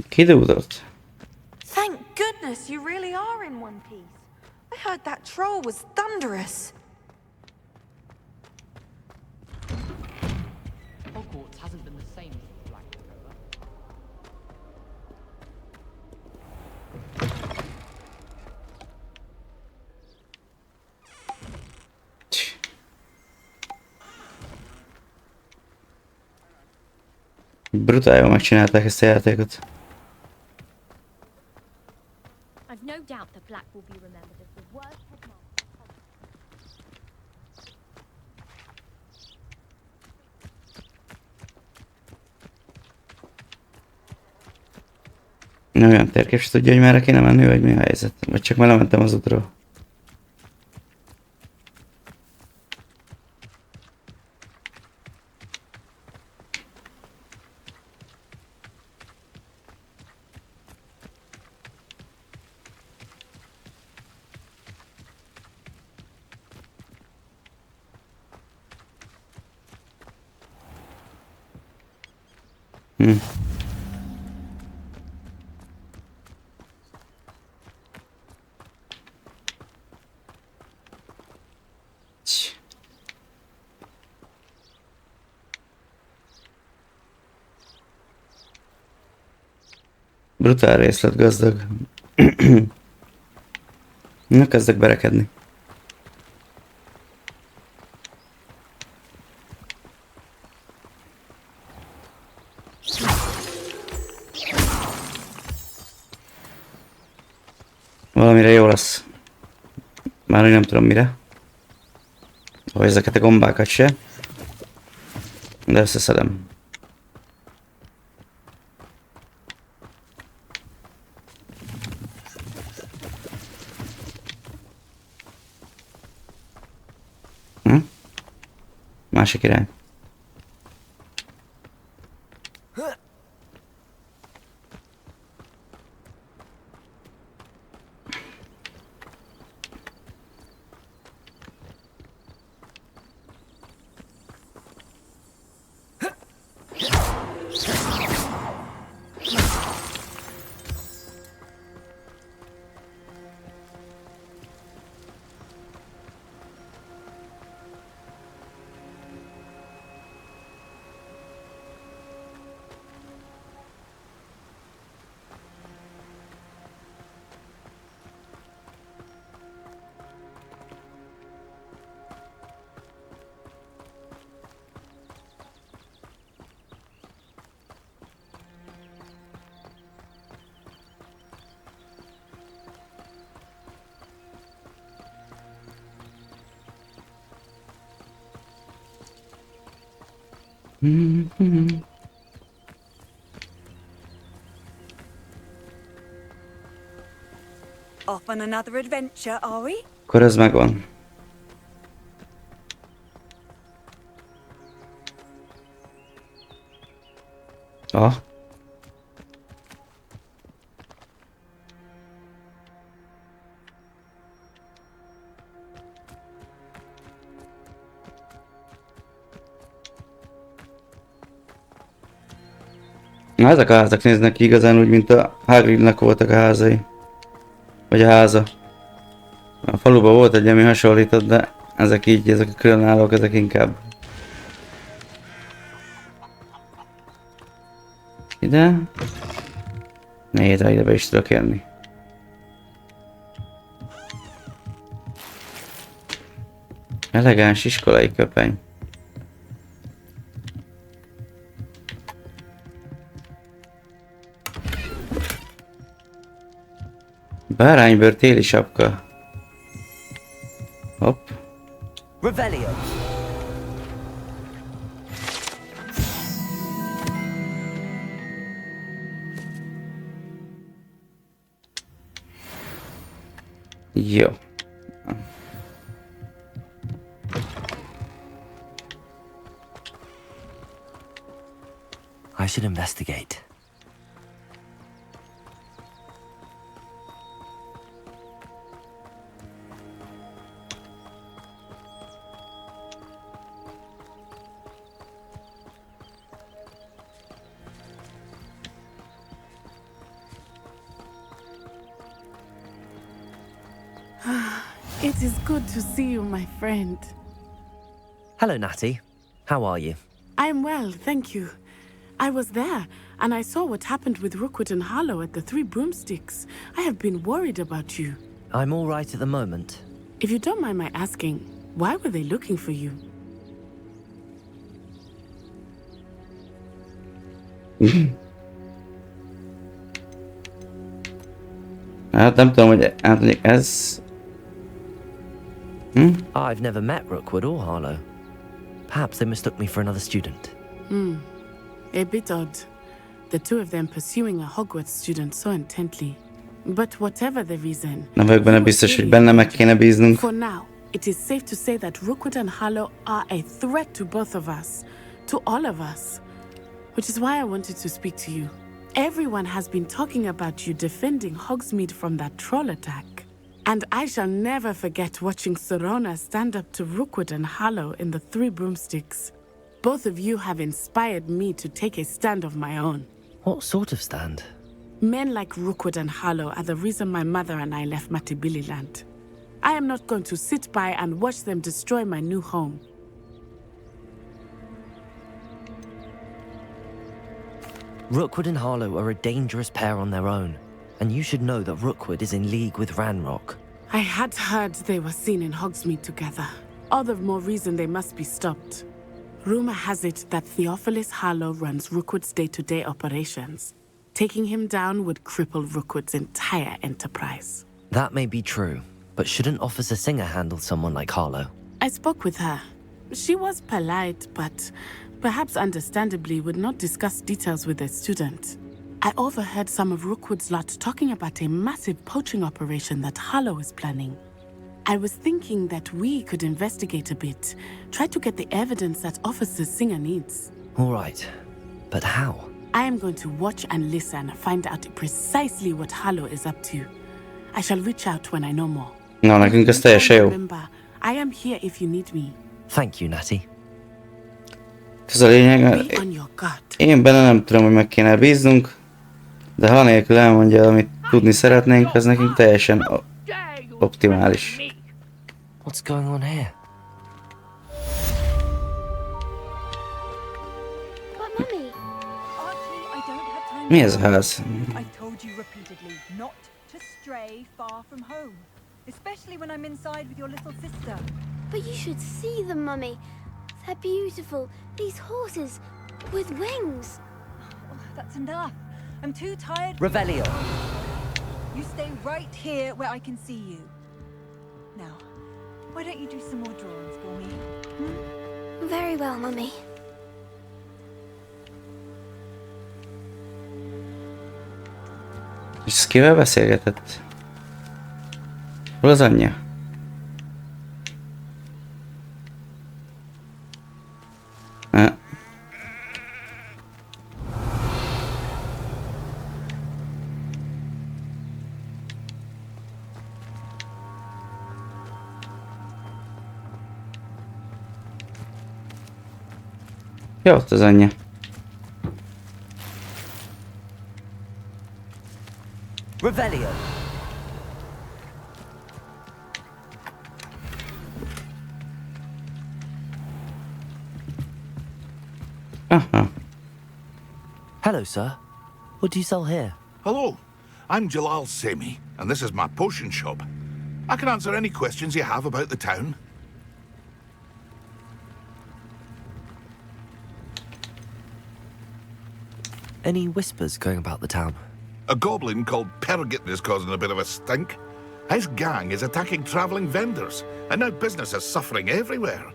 Kidúdott. Thank goodness you really are in one piece. I heard that troll was thunderous. Hogwarts hasn't been the same since Black took over. Brutál jól megcsinálták ezt a játékot. I've no doubt that Black will be remembered as the worst headmaster. Olyan térkép se tudja, hogy merre kéne menni, vagy mi a helyzet. Vagy csak már lementem az útról. Brutál részletgazdag. Na, kezdek berekedni. Valamire jó lesz. Már nem tudom mire. Vagy ezeket a gombákat se. De összeszedem. Másik irány. Off on another adventure, are we? Akkor ez megvan. Ah. Na, ezek a házak néznek ki igazán úgy, mint a Hagridnak voltak a házai. Vagy a háza. A faluban volt egy, ami hasonlított, de ezek így, ezek a különállók, ezek inkább. Ide. Nehéz, ide be is tudok jönni. Elegáns iskolai köpeny. Báránybőr téli sapka. Hopp. Revelio. Jó. I should investigate. It is good to see you, my friend. Hello, Natty. How are you? I'm well, thank you. I was there, and I saw what happened with Rookwood and Harlow at the Three Broomsticks. I have been worried about you. I'm all right at the moment. If you don't mind my asking, why were they looking for you? Hát nem tudom, hogy ez... I've never met Rookwood or Harlow. Perhaps they mistook me for another student. A bit odd. The two of them pursuing a Hogwarts student so intently. But whatever the reason... Nem vagyok benne biztos, hogy benne meg kéne bíznunk. For now, it is safe to say that Rookwood and Harlow are a threat to both of us. To all of us. Which is why I wanted to speak to you. Everyone has been talking about you defending Hogsmeade from that troll attack. And I shall never forget watching Serona stand up to Rookwood and Harlow in the Three Broomsticks. Both of you have inspired me to take a stand of my own. What sort of stand? Men like Rookwood and Harlow are the reason my mother and I left Matabeleland. I am not going to sit by and watch them destroy my new home. Rookwood and Harlow are a dangerous pair on their own, and you should know that Rookwood is in league with Ranrock. I had heard they were seen in Hogsmeade together. All the more reason they must be stopped. Rumor has it that Theophilus Harlow runs Rookwood's day-to-day operations. Taking him down would cripple Rookwood's entire enterprise. That may be true, but shouldn't Officer Singer handle someone like Harlow? I spoke with her. She was polite, but perhaps understandably would not discuss details with a student. I overheard some of Rookwood's lot talking about a massive poaching operation that Harlow is planning. I was thinking that we could investigate a bit, try to get the evidence that Officer Singer needs. All right, but how? I am going to watch and listen, find out precisely what Harlow is up to. I shall reach out when I know more. Na, nekünk ez teljesen jó. Remember, I am here if you need me. Thank you, Natty. Ez a lényeg, én benne nem tudom, hogy meg kéne bíznunk, de ha nélkül elmondja, amit tudni szeretnénk, ez nekünk teljesen optimális. What's going on here? But Mummy, Archie, I don't have time. Mi ez a ház? I told you repeatedly not to stray far from home, especially when I'm inside with your little sister. But you should see them, Mummy. They're beautiful. These horses with wings. Oh, that's enough. I'm too tired. Revelio. You stay right here where I can see you. Now, why don't you do some more drawings for me? Hmm? Very well, Mummy. És kivel beszélgetett? Hol az anyja? Ja, ott az anyja. Revelio. Hello, sir. What do you sell here? Hello, I'm Jalal Semi, and this is my potion shop. I can answer any questions you have about the town. Any whispers going about the town? A goblin called Pergit is causing a bit of a stink. His gang is attacking travelling vendors, and now business is suffering everywhere.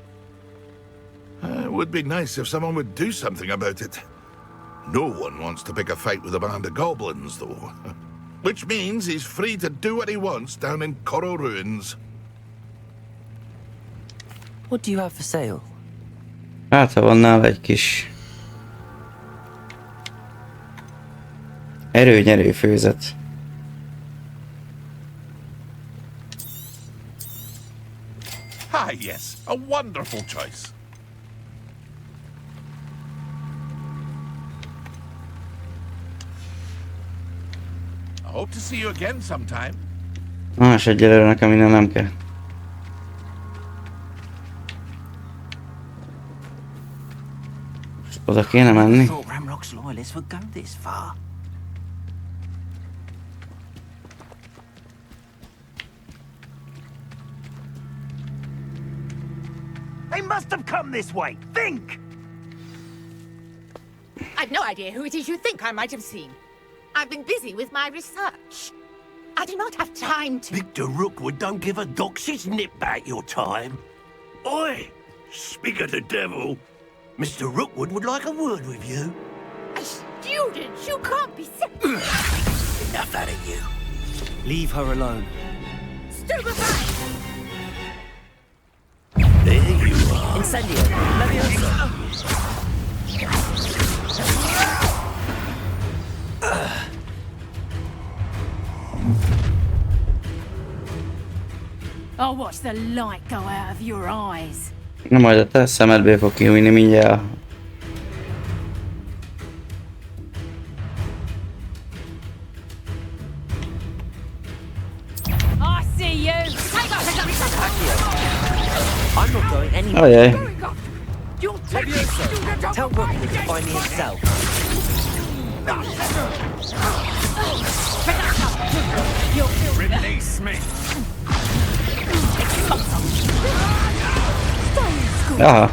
It would be nice if someone would do something about it. No one wants to pick a fight with a band of goblins, though. Which means he's free to do what he wants down in Corro Ruins. What do you have for sale? Hát, ha van nála egy kis erőnyerő főzet. Ah, yes, a wonderful choice. I hope to see you again sometime. És egyelőre nekem innen nem kell. Oda kéne menni. Ranrock's loyalists would go this far. They must have come this way. Think! I've no idea who it is you think I might have seen. I've been busy with my research. I do not have time to... Victor Rookwood don't give a doxy's nip back your time. Oi! Speak of the devil. Mr. Rookwood would like a word with you. A student? You can't be serious. Enough out of you. Leave her alone. Stupefy! There you are. Incendio. Leviosa. I'll watch the light go out of your eyes. Na majd a te szemedből fog kihújni mindjárt. I see you. Take off I'm not going anywhere. Ajaj. Leviosa. Tell Rookwood to find me himself. Release me. Aha.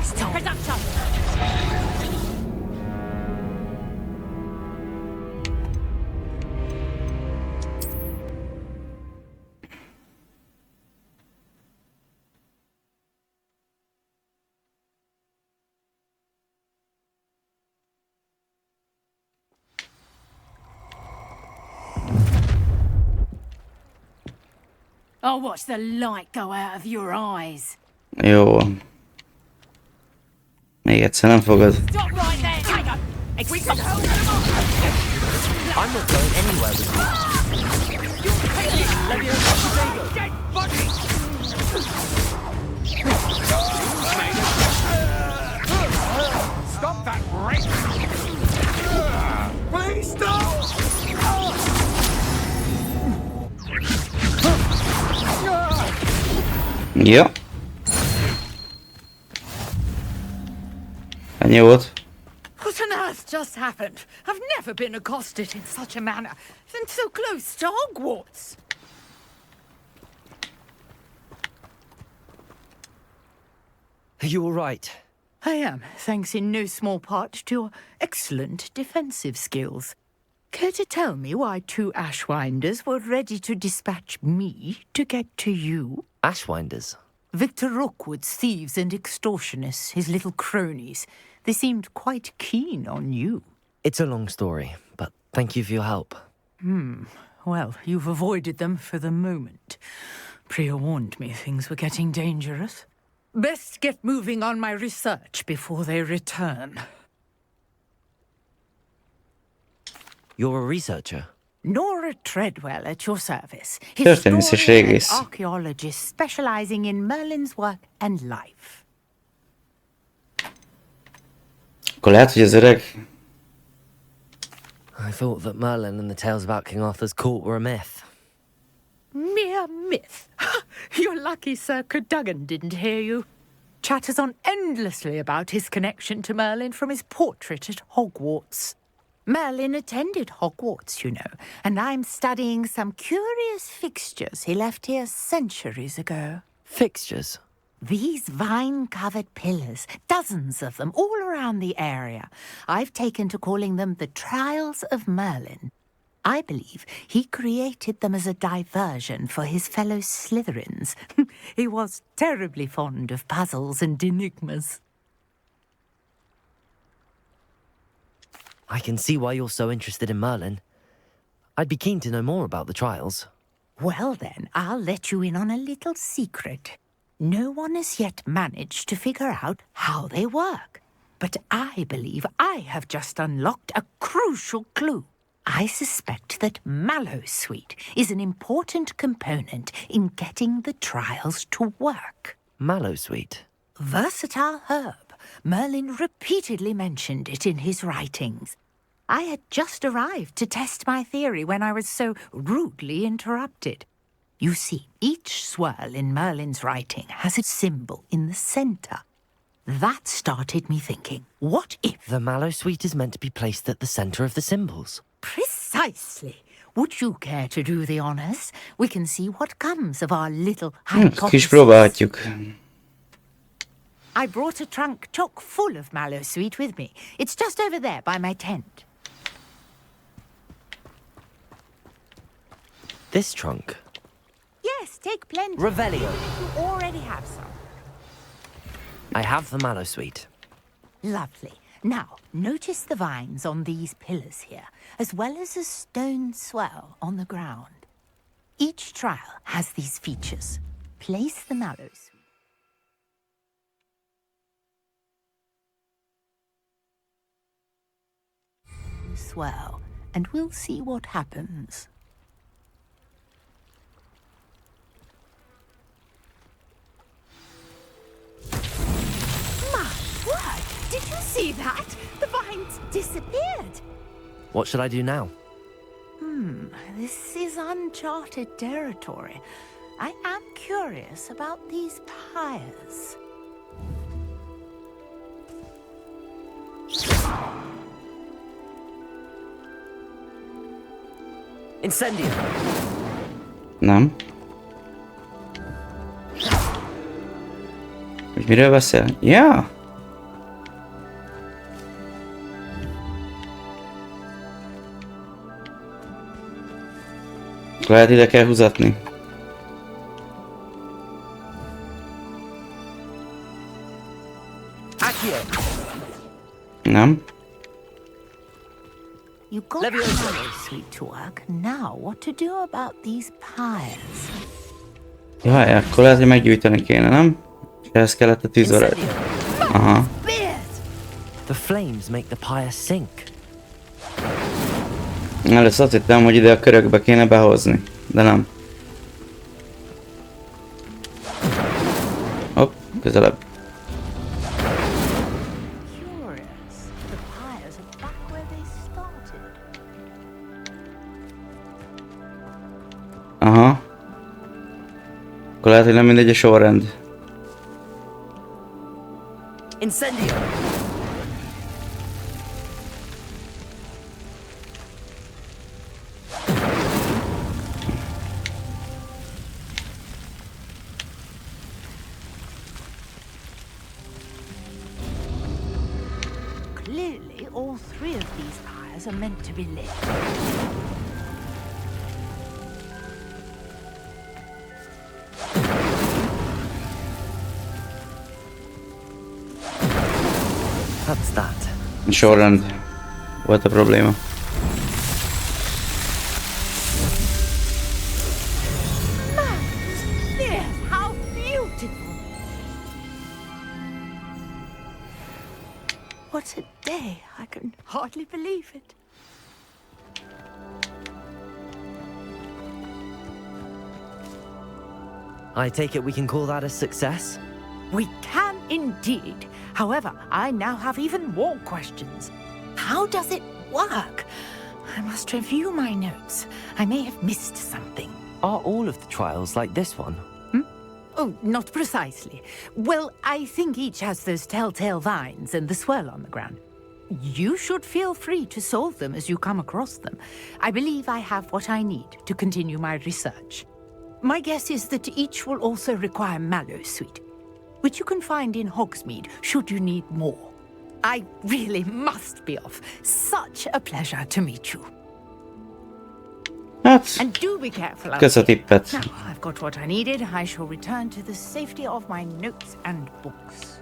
I'll watch the light go out of your eyes. Jó. Még egyszer nem fogod. Stop right there. Hang on. We can hold them off. I'm not going anywhere with you. Get buggy. Stop that rape. Please stop. Jó. Ennyi volt. What on earth just happened? I've never been accosted in such a manner, and so close to Hogwarts. Are you all right? I am, thanks in no small part to your excellent defensive skills. Care to tell me why 2 Ashwinders were ready to dispatch me to get to you? Ashwinders? Victor Rookwood's thieves and extortionists, his little cronies. They seemed quite keen on you. It's a long story, but thank you for your help. Well, you've avoided them for the moment. Priya warned me things were getting dangerous. Best get moving on my research before they return. You're a researcher? Nora Treadwell at your service. Történészes Historian and régész. archaeologist specializing in Merlin's work and life. Akkor lehet, hogy az öreg... I thought that Merlin and the tales about King Arthur's court were a myth. Mere myth. You're lucky Sir Cadogan didn't hear you. Chatters on endlessly about his connection to Merlin from his portrait at Hogwarts. Merlin attended Hogwarts, you know, and I'm studying some curious fixtures he left here centuries ago. Fixtures? These vine-covered pillars, dozens of them, all around the area. I've taken to calling them the Trials of Merlin. I believe he created them as a diversion for his fellow Slytherins. He was terribly fond of puzzles and enigmas. I can see why you're so interested in Merlin. I'd be keen to know more about the trials. Well then, I'll let you in on a little secret. No one has yet managed to figure out how they work. But I believe I have just unlocked a crucial clue. I suspect that Mallowsweet is an important component in getting the trials to work. Mallowsweet? Versatile herb. Merlin repeatedly mentioned it in his writings. I had just arrived to test my theory when I was so rudely interrupted. You see, each swirl in Merlin's writing has a symbol in the centre. That started me thinking, what if... The Mallowsweet is meant to be placed at the centre of the symbols. Precisely. Would you care to do the honours? We can see what comes of our little Kis hypothesis. próbálhatjuk. I brought a trunk chock full of Mallowsweet with me. It's just over there by my tent. This trunk? Yes, take plenty. Revelio. You already have some. I have the Mallowsweet. Lovely. Now, notice the vines on these pillars here, as well as a stone swell on the ground. Each trial has these features. Place the Mallowsweet. Swell, and we'll see what happens. My word! Did you see that? The vines disappeared. What should I do now? This is uncharted territory. I am curious about these pyres. Incendio. Nem. Hogy miről beszél? Ja! Lehet ide kell húzatni. Nem. You got Mallow Suite to work. Now, what to do about these pyres? Jaj, akkor lehet, hogy meggyújtani kéne, nem? És ehhez kellett a tűzorát. Aha. The flames make the pyre sink. Először azt hittem, hogy ide a körökbe kéne behozni, de nem. Hopp, közelebb. Aha. Akkor lehet, hogy nem mindegy a sorrend. Incendio. Clearly, all three of these pyres are meant to be lit. What's that? Sorrend volt a probléma. Yes, how beautiful! What a day! I can hardly believe it. I take it we can call that a success? We can indeed. However, I now have even more questions. How does it work? I must review my notes. I may have missed something. Are all of the trials like this one? Oh, not precisely. Well, I think each has those telltale vines and the swirl on the ground. You should feel free to solve them as you come across them. I believe I have what I need to continue my research. My guess is that each will also require Mallow Suite, which you can find in Hogsmeade should you need more. I really must be off. Such a pleasure to meet you. Hát, And do be careful. kösz a tippet. Now I've got what I needed. I shall return to the safety of my notes and books.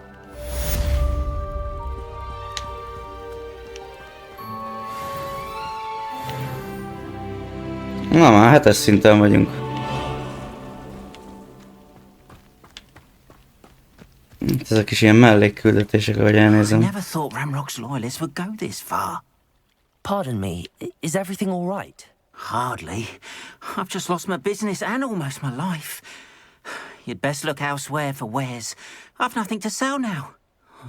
Na már 7-es szinten vagyunk. Ezek is ilyen mellékküldetések, ahogy I elnézem. never thought Ramrock's loyalists would go this far. Pardon me, is everything all right? Hardly. I've just lost my business and almost my life. You'd best look elsewhere for wares. I've nothing to sell now.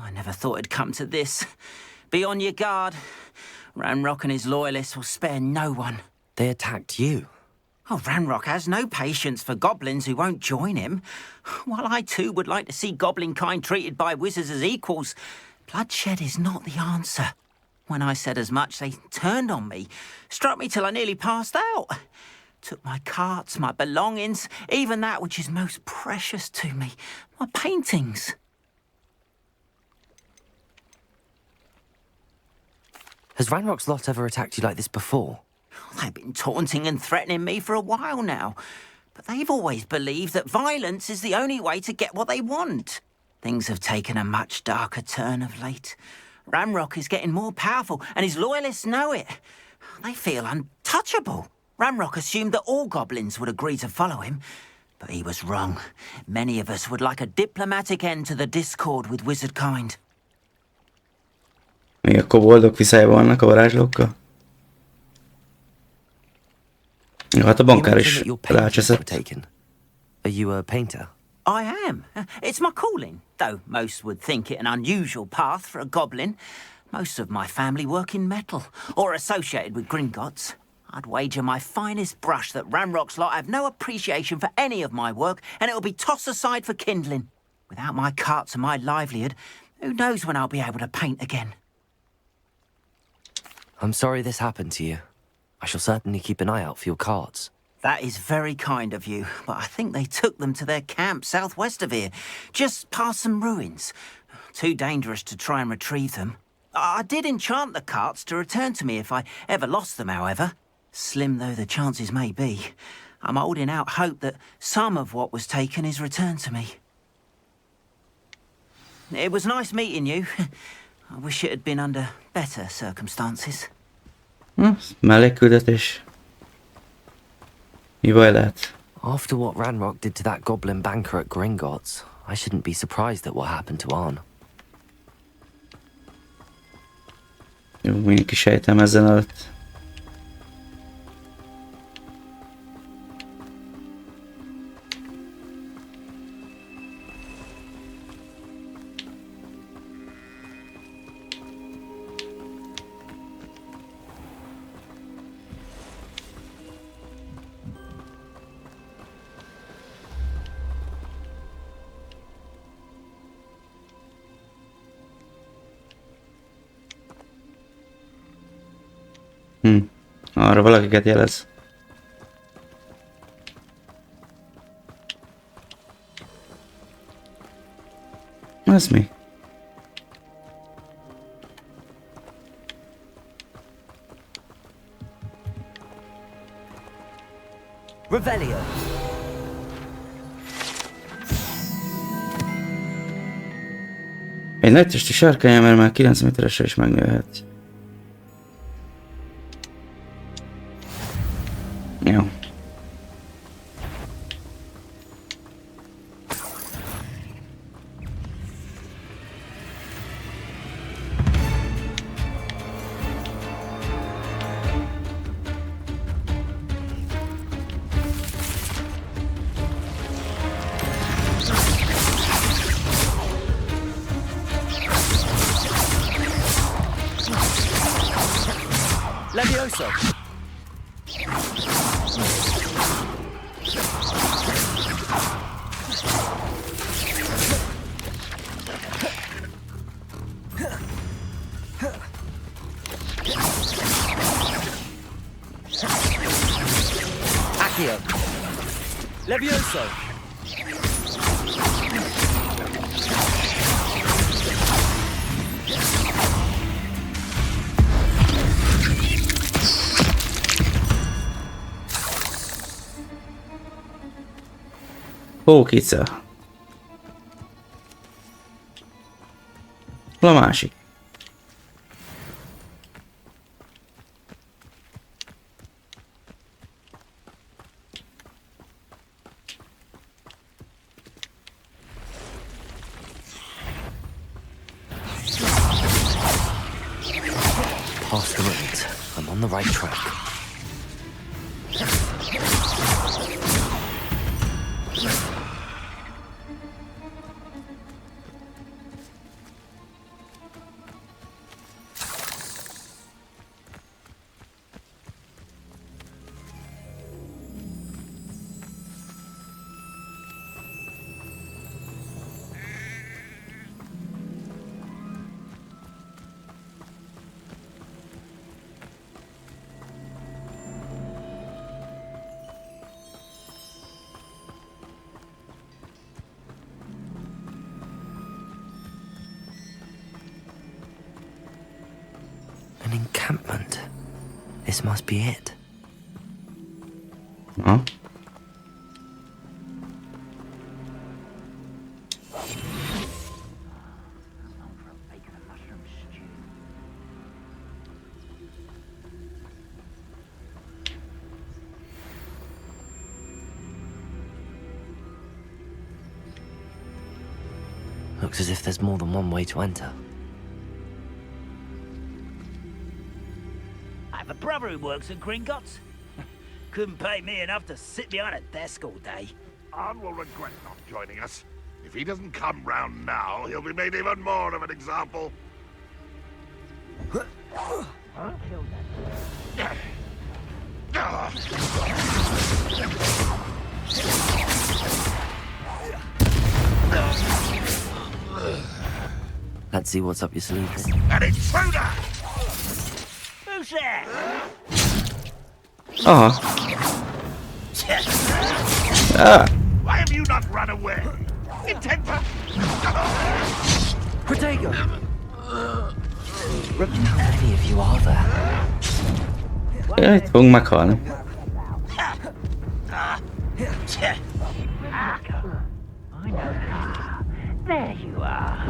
I never thought it'd come to this. Be on your guard. Ramrock and his loyalists will spare no one. They attacked you. Oh, Ranrock has no patience for goblins who won't join him. While I too would like to see goblin kind treated by wizards as equals, bloodshed is not the answer. When I said as much, they turned on me, struck me till I nearly passed out. Took my carts, my belongings, even that which is most precious to me, my paintings. Has Ranrock's lot ever attacked you like this before? They've been taunting and threatening me for a while now, but they've always believed that violence is the only way to get what they want. Things have taken a much darker turn of late. Ramrock is getting more powerful, and his loyalists know it. They feel untouchable. Ramrock assumed that all goblins would agree to follow him, but he was wrong. Many of us would like a diplomatic end to the discord with wizard kind. Még a koboldok viszályban vannak a varázslókkal? Jó, hát a bankár is rácseszett. Are you a painter? I am. It's my calling, though most would think it an unusual path for a goblin. Most of my family work in metal, or associated with Gringotts. I'd wager my finest brush that Ramrock's lot have no appreciation for any of my work, and it'll be tossed aside for kindling. Without my carts and my livelihood, who knows when I'll be able to paint again? I'm sorry this happened to you. I shall certainly keep an eye out for your cards. That is very kind of you, but I think they took them to their camp southwest of here, just past some ruins. Too dangerous to try and retrieve them. I did enchant the carts to return to me if I ever lost them, however. Slim though the chances may be, I'm holding out hope that some of what was taken is returned to me. It was nice meeting you. I wish it had been under better circumstances. Mellékküldetés. Mi baj lehet? After what Ranrock did to that goblin banker at Gringotts, I shouldn't be surprised at what happened to Arn. Jó, mindenki sejtem ezen előtt. Arra valakiket jelez. Ez mi? Revelio. Egy nagy testi sárkány, már 9 méteresre is megnőhet. Jó. Levioso. Accio. Levioso. Pókica. Hol a másik? Past the ruins. I'm on the right track. An encampment. This must be it. Huh? Looks as if there's more than one way to enter. I have a brother who works at Gringotts. Couldn't pay me enough to sit behind a desk all day. Arn will regret not joining us. If he doesn't come round now, he'll be made even more of an example. Let's see what's up your sleeve. An intruder! Who's there? Aha. Ah. Why have you not run away? Intenta! Protego! How many of you are there? Ja, itt fogunk meghalni. There you are.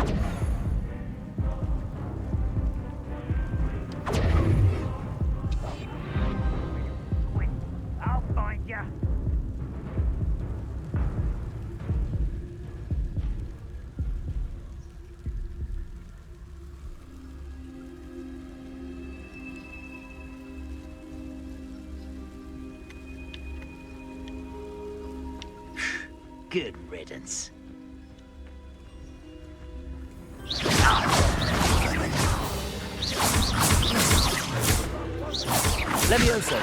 I'll find you. Good riddance. Levioso!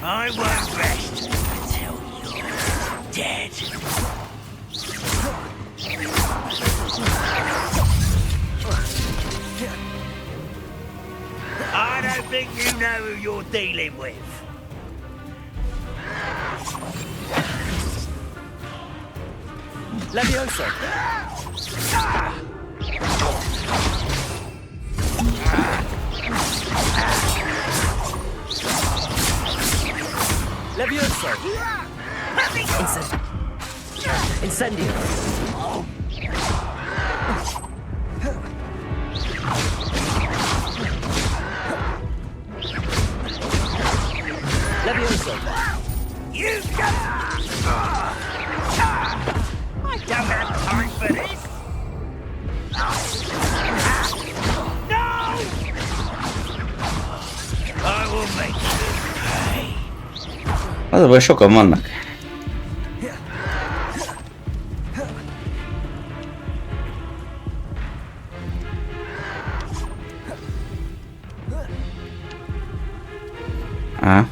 I won't rest until you're dead. I don't think you know who you're dealing with. Levioso! Levioso! Incendio! Levioso! You I don't have time for this! No! I will make you pay. Az a baj, sokan vannak. Aha.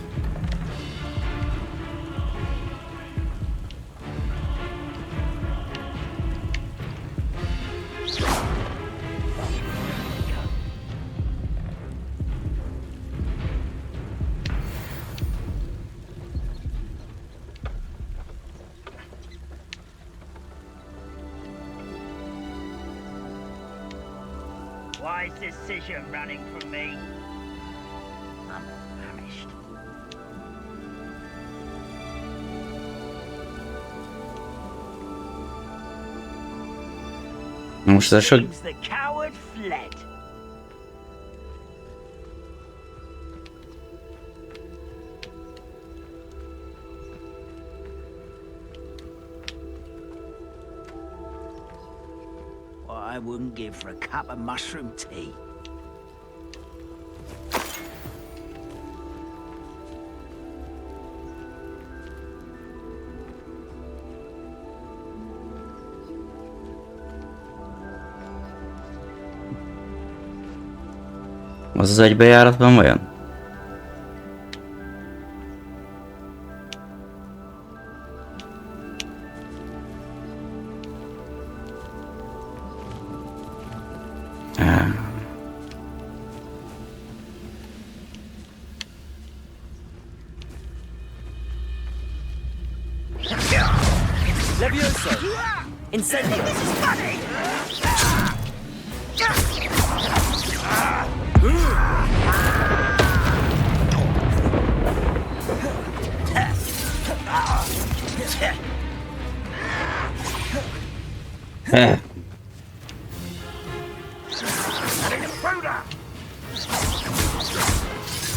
Wise decision running from me. I'm famished. Most ez sok... Seems the coward fled. I wouldn't give for a cup of mushroom tea. Az egybejáratban vajon? Levioso! Incendio!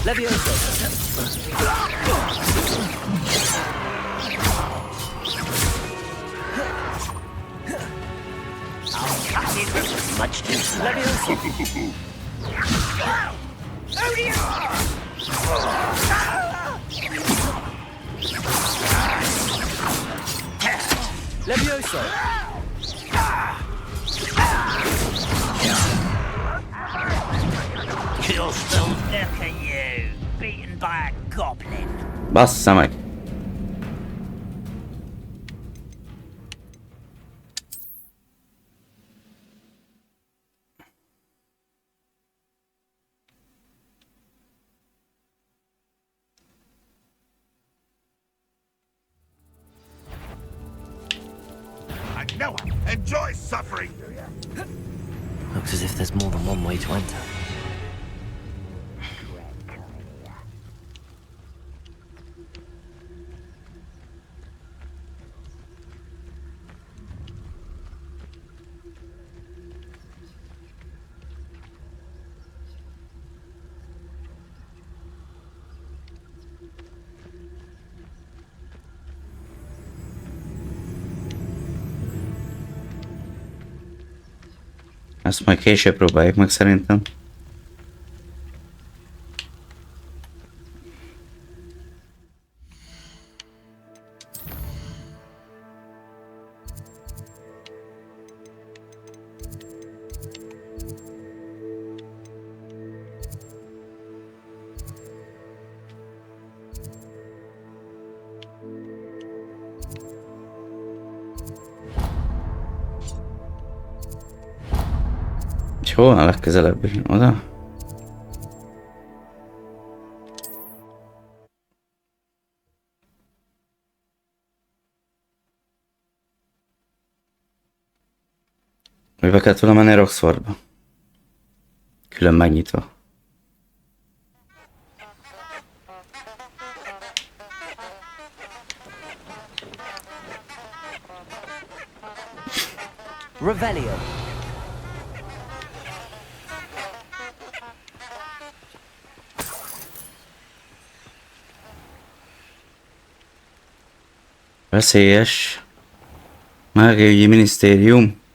Levioso! Much too Levioso! Levioso! You'll still look at you, beaten by a goblin. Bassza meg! like Noah. Enjoy suffering, do you? Looks as if there's more than one way to enter. Ezt majd később próbáljuk meg szerintem. Hol van a legközelebbi? Oda? Vagy be kellett volna menni Roxfortba. Külön megnyitva. Revelio. Veszélyes. Mágiai minisztérium.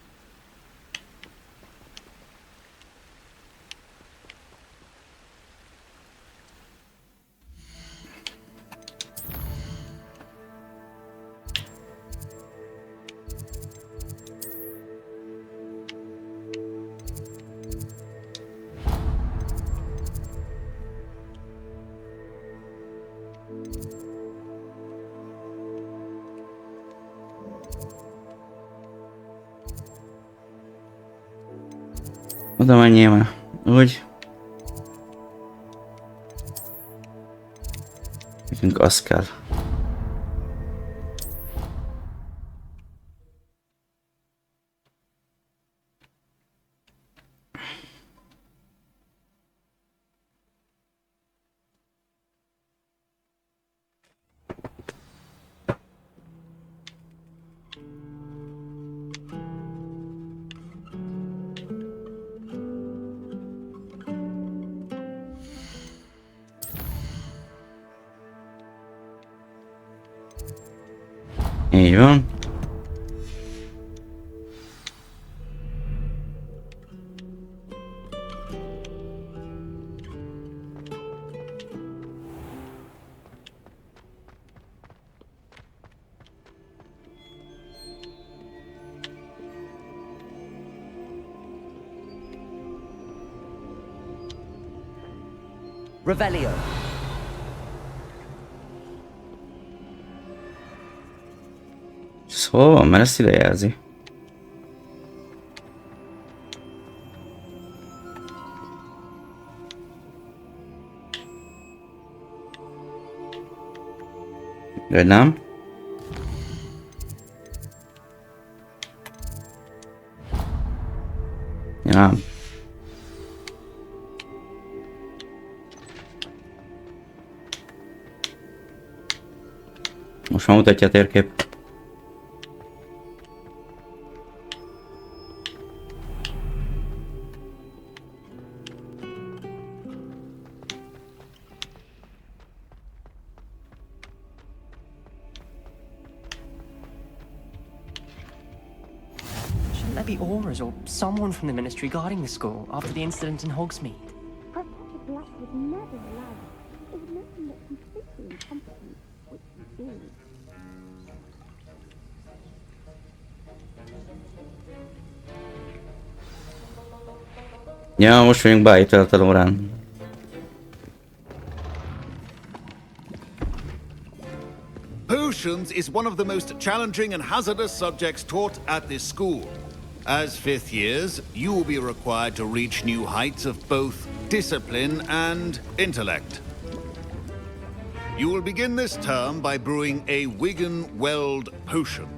Oda menjél már. Úgy. Nekünk az kell. Így van. Revelio. Hol van? Mert ezt ide jelzi. Vagy nem? Nem. Most már mutatja a térkép. Shouldn't there be Aurors or someone from the ministry guarding the school after the incident in Hogsmeade? Professor Black would never allow it. It would make him look completely incompetent, which he did. Ja, most vagyunk beállított a órán. Potions is one of the most challenging and hazardous subjects taught at this school. As fifth years, you will be required to reach new heights of both discipline and intellect. You will begin this term by brewing a Wigan Weld potion.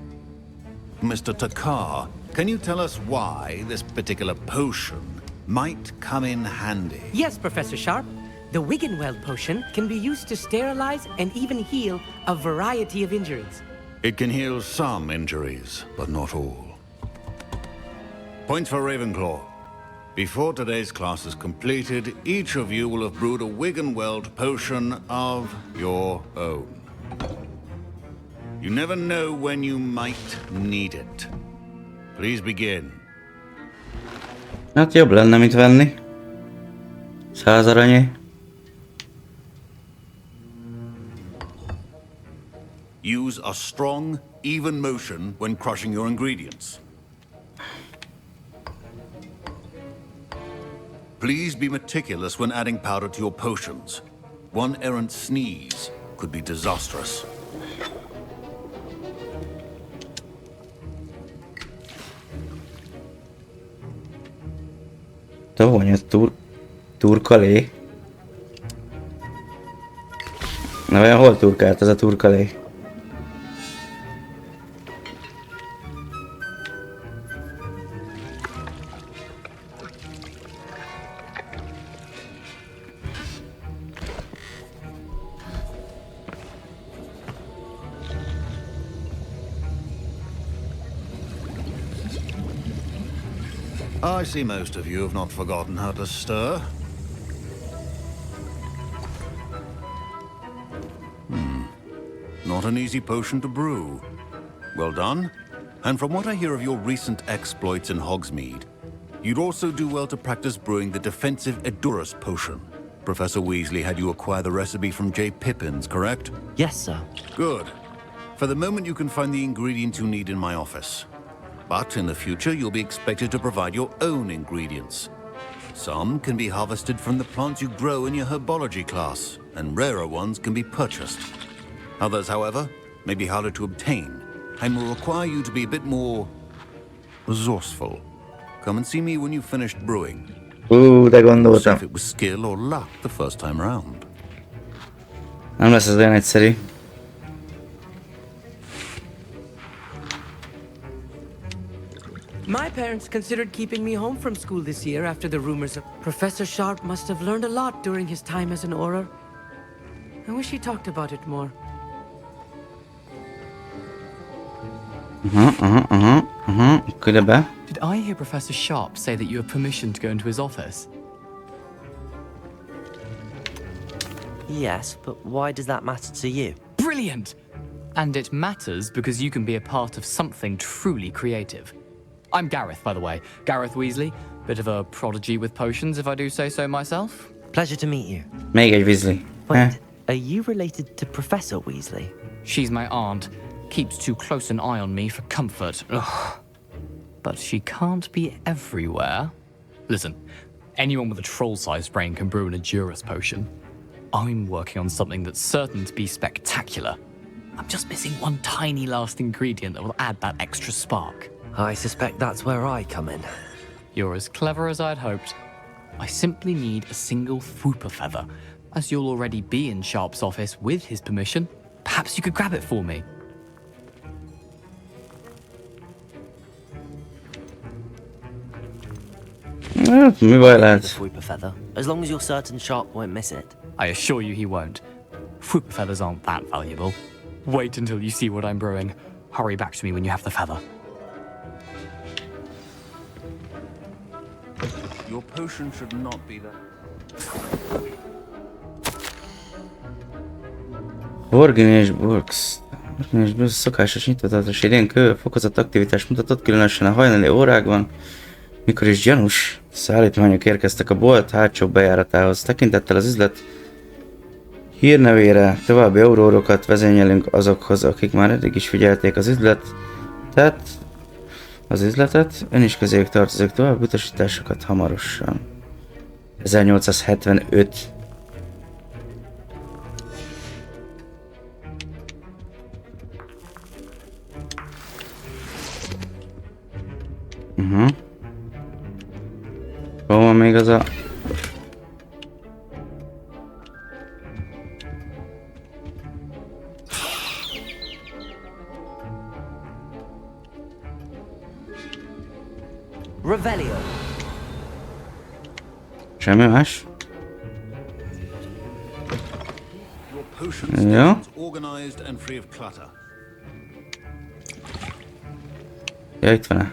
Mr. Takar. Can you tell us why this particular potion might come in handy? Yes, Professor Sharp. The Wiggenweld potion can be used to sterilize and even heal a variety of injuries. It can heal some injuries, but not all. Points for Ravenclaw. Before today's class is completed, each of you will have brewed a Wiggenweld potion of your own. You never know when you might need it. Please begin. Hát jobb lenne, mint venni. 100 aranyé. Use a strong, even motion when crushing your ingredients. Please be meticulous when adding powder to your potions. One errant sneeze could be disastrous. Tohonya turkalé. Na vajon hol turkált ez a turkalé? I see most of you have not forgotten how to stir. Not an easy potion to brew. Well done. And from what I hear of your recent exploits in Hogsmeade, you'd also do well to practice brewing the defensive Edurus potion. Professor Weasley had you acquire the recipe from J. Pippins, correct? Yes, sir. Good. For the moment, you can find the ingredients you need in my office. But in the future, you'll be expected to provide your own ingredients. Some can be harvested from the plants you grow in your herbology class, and rarer ones can be purchased. Others, however, may be harder to obtain, and will require you to be a bit more resourceful. Come and see me when you've finished brewing. De gondoltam. See if it was skill or luck the first time round. Nem lesz ez olyan egyszerű. My parents considered keeping me home from school this year after the rumors of Professor Sharp must have learned a lot during his time as an Auror. I wish he talked about it more. Did I hear Professor Sharp say that you have permission to go into his office? Yes, but why does that matter to you? Brilliant! And it matters because you can be a part of something truly creative. I'm Gareth, by the way. Gareth Weasley. Bit of a prodigy with potions, if I do say so myself. Pleasure to meet you. Még egy Weasley. Wait, are you related to Professor Weasley? She's my aunt. Keeps too close an eye on me for comfort. Ugh. But she can't be everywhere. Listen, anyone with a troll-sized brain can brew an Edurus potion. I'm working on something that's certain to be spectacular. I'm just missing one tiny last ingredient that will add that extra spark. I suspect that's where I come in. You're as clever as I'd hoped. I simply need a single Fwooper feather. As you'll already be in Sharp's office with his permission, perhaps you could grab it for me. Mi baj lehet? Fwooper feather, as long as you're certain Sharp won't miss it. I assure you he won't. Fwooper feathers aren't that valuable. Wait until you see what I'm brewing. Hurry back to me when you have the feather. Your potion should not be there. Orginis Burks. Orginis Burks szokásos nyitottatos idén kő fokozott aktivitást mutatott, különösen a hajnali órákban, mikor is gyanús szállítmányok érkeztek a bolt hátsó bejáratához. Tekintettel az üzlet hírnevére további aurórokat vezényelünk azokhoz, akik már eddig is figyelték az üzletet. Ön is közéjük tartozik, további utasításokat hamarosan. 1875. Hol van még az a... Revelio. Semmi más. Your potion Ja. station's organized and free of clutter. Ja, itt van-e?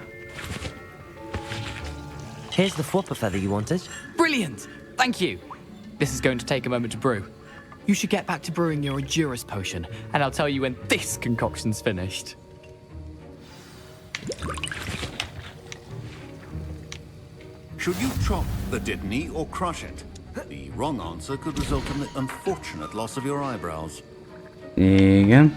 Here's the flopper feather you wanted. Brilliant! Thank you. This is going to take a moment to brew. You should get back to brewing your Endurus potion, and I'll tell you when this concoction's finished. Should you chop the Dittany or crush it? The wrong answer could result in the unfortunate loss of your eyebrows. Igen.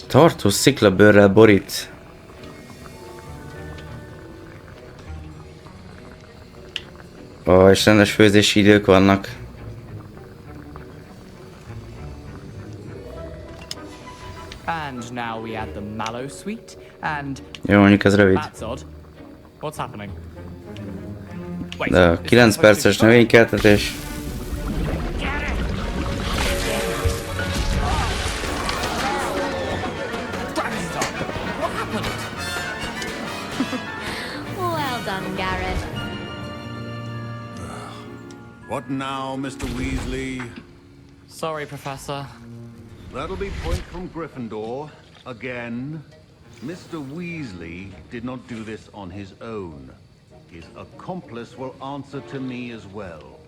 Tartós sziklabőrrel borít. Ó, és rendes főzési idők vannak. And now we add the mallow sweet, and... Jó, mondjuk ez rövid. That's odd. What's happening? Wait, De is 9 this perces supposed to be növénykeltetés. Well done, Garrett. What now, Mr. Weasley? Sorry, Professor. That'll be point from Gryffindor. Again. Mr. Weasley did not do this on his own. His accomplice will answer to me as well.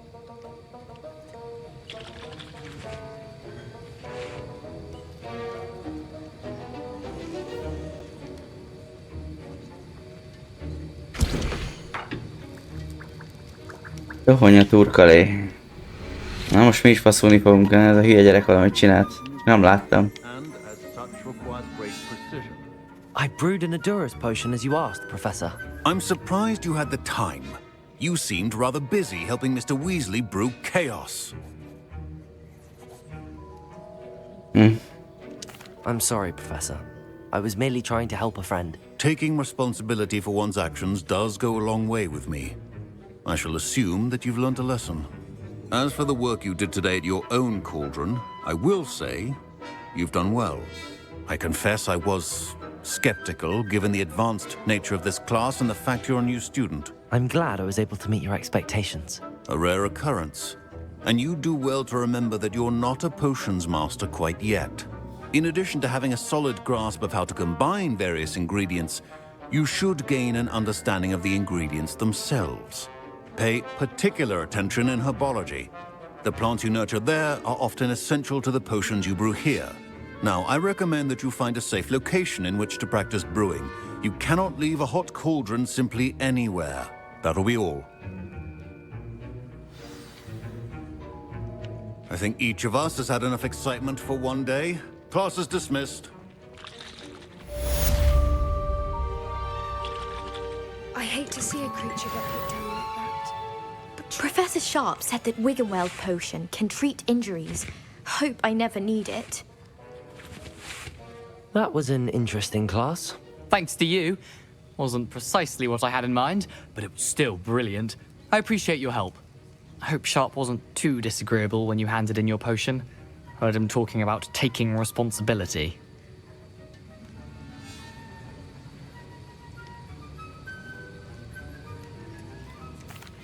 Dohonya turkalé. Na most mi is faszulni fogunk, ez a hülye gyerek valamit csinált. Nem láttam. And as such requires great precision. I brewed an Endurus potion as you asked, Professor. I'm surprised you had the time. You seemed rather busy helping Mr. Weasley brew chaos. I'm sorry, Professor. I was merely trying to help a friend. Taking responsibility for one's actions does go a long way with me. I shall assume that you've learnt a lesson. As for the work you did today at your own cauldron, I will say you've done well. I confess I was skeptical given the advanced nature of this class and the fact you're a new student. I'm glad I was able to meet your expectations. A rare occurrence. And you do well to remember that you're not a potions master quite yet. In addition to having a solid grasp of how to combine various ingredients, you should gain an understanding of the ingredients themselves. Pay particular attention in herbology. The plants you nurture there are often essential to the potions you brew here. Now, I recommend that you find a safe location in which to practice brewing. You cannot leave a hot cauldron simply anywhere. That'll be all. I think each of us has had enough excitement for one day. Class is dismissed. I hate to see a creature get put down like that. But Professor Sharp said that Wiggenweld potion can treat injuries. Hope I never need it. That was an interesting class. Thanks to you. Wasn't precisely what I had in mind, but it was still brilliant. I appreciate your help. I hope Sharp wasn't too disagreeable when you handed in your potion. Heard him talking about taking responsibility.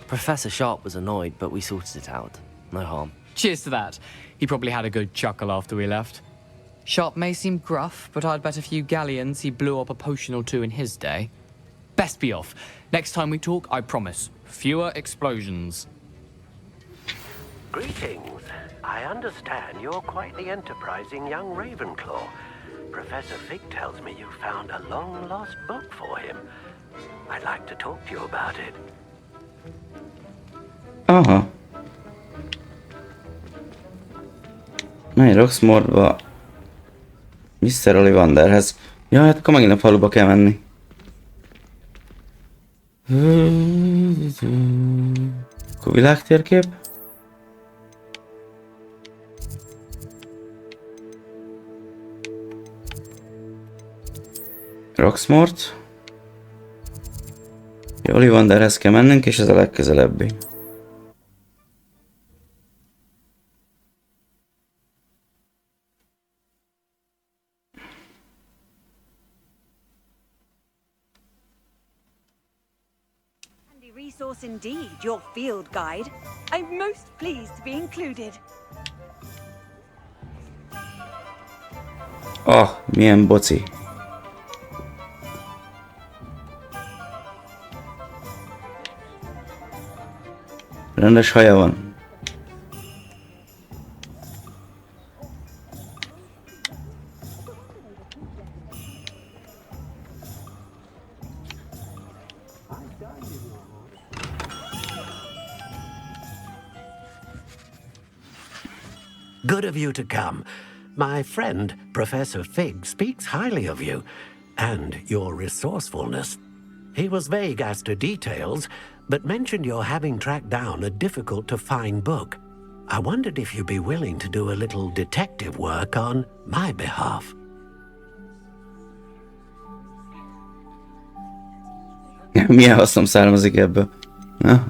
Professor Sharp was annoyed, but we sorted it out. No harm. Cheers to that. He probably had a good chuckle after we left. Sharp may seem gruff, but I'd bet a few galleons he blew up a potion or two in his day. Best be off. Next time we talk, I promise, fewer explosions. Greetings. I understand you're quite the enterprising young Ravenclaw. Professor Fig tells me you found a long-lost book for him. I'd like to talk to you about it. Aha. Menj Roxfordba Mr. Ollivanderhez. Ja, hát akkor megint a faluba kell menni. Akkor világtérkép. Roxfort. Ollivanderhez kell mennünk, és ez a legközelebbi. Handy resource indeed, your field guide. I'm most pleased to be included. Oh, milyen boci. Rendes haja van. Good of you to come. My friend, Professor Fig, speaks highly of you and your resourcefulness. He was vague as to details, but mentioned your having tracked down a difficult-to-find book. I wondered if you'd be willing to do a little detective work on my behalf. Milyen hasznom származik ebből? Na,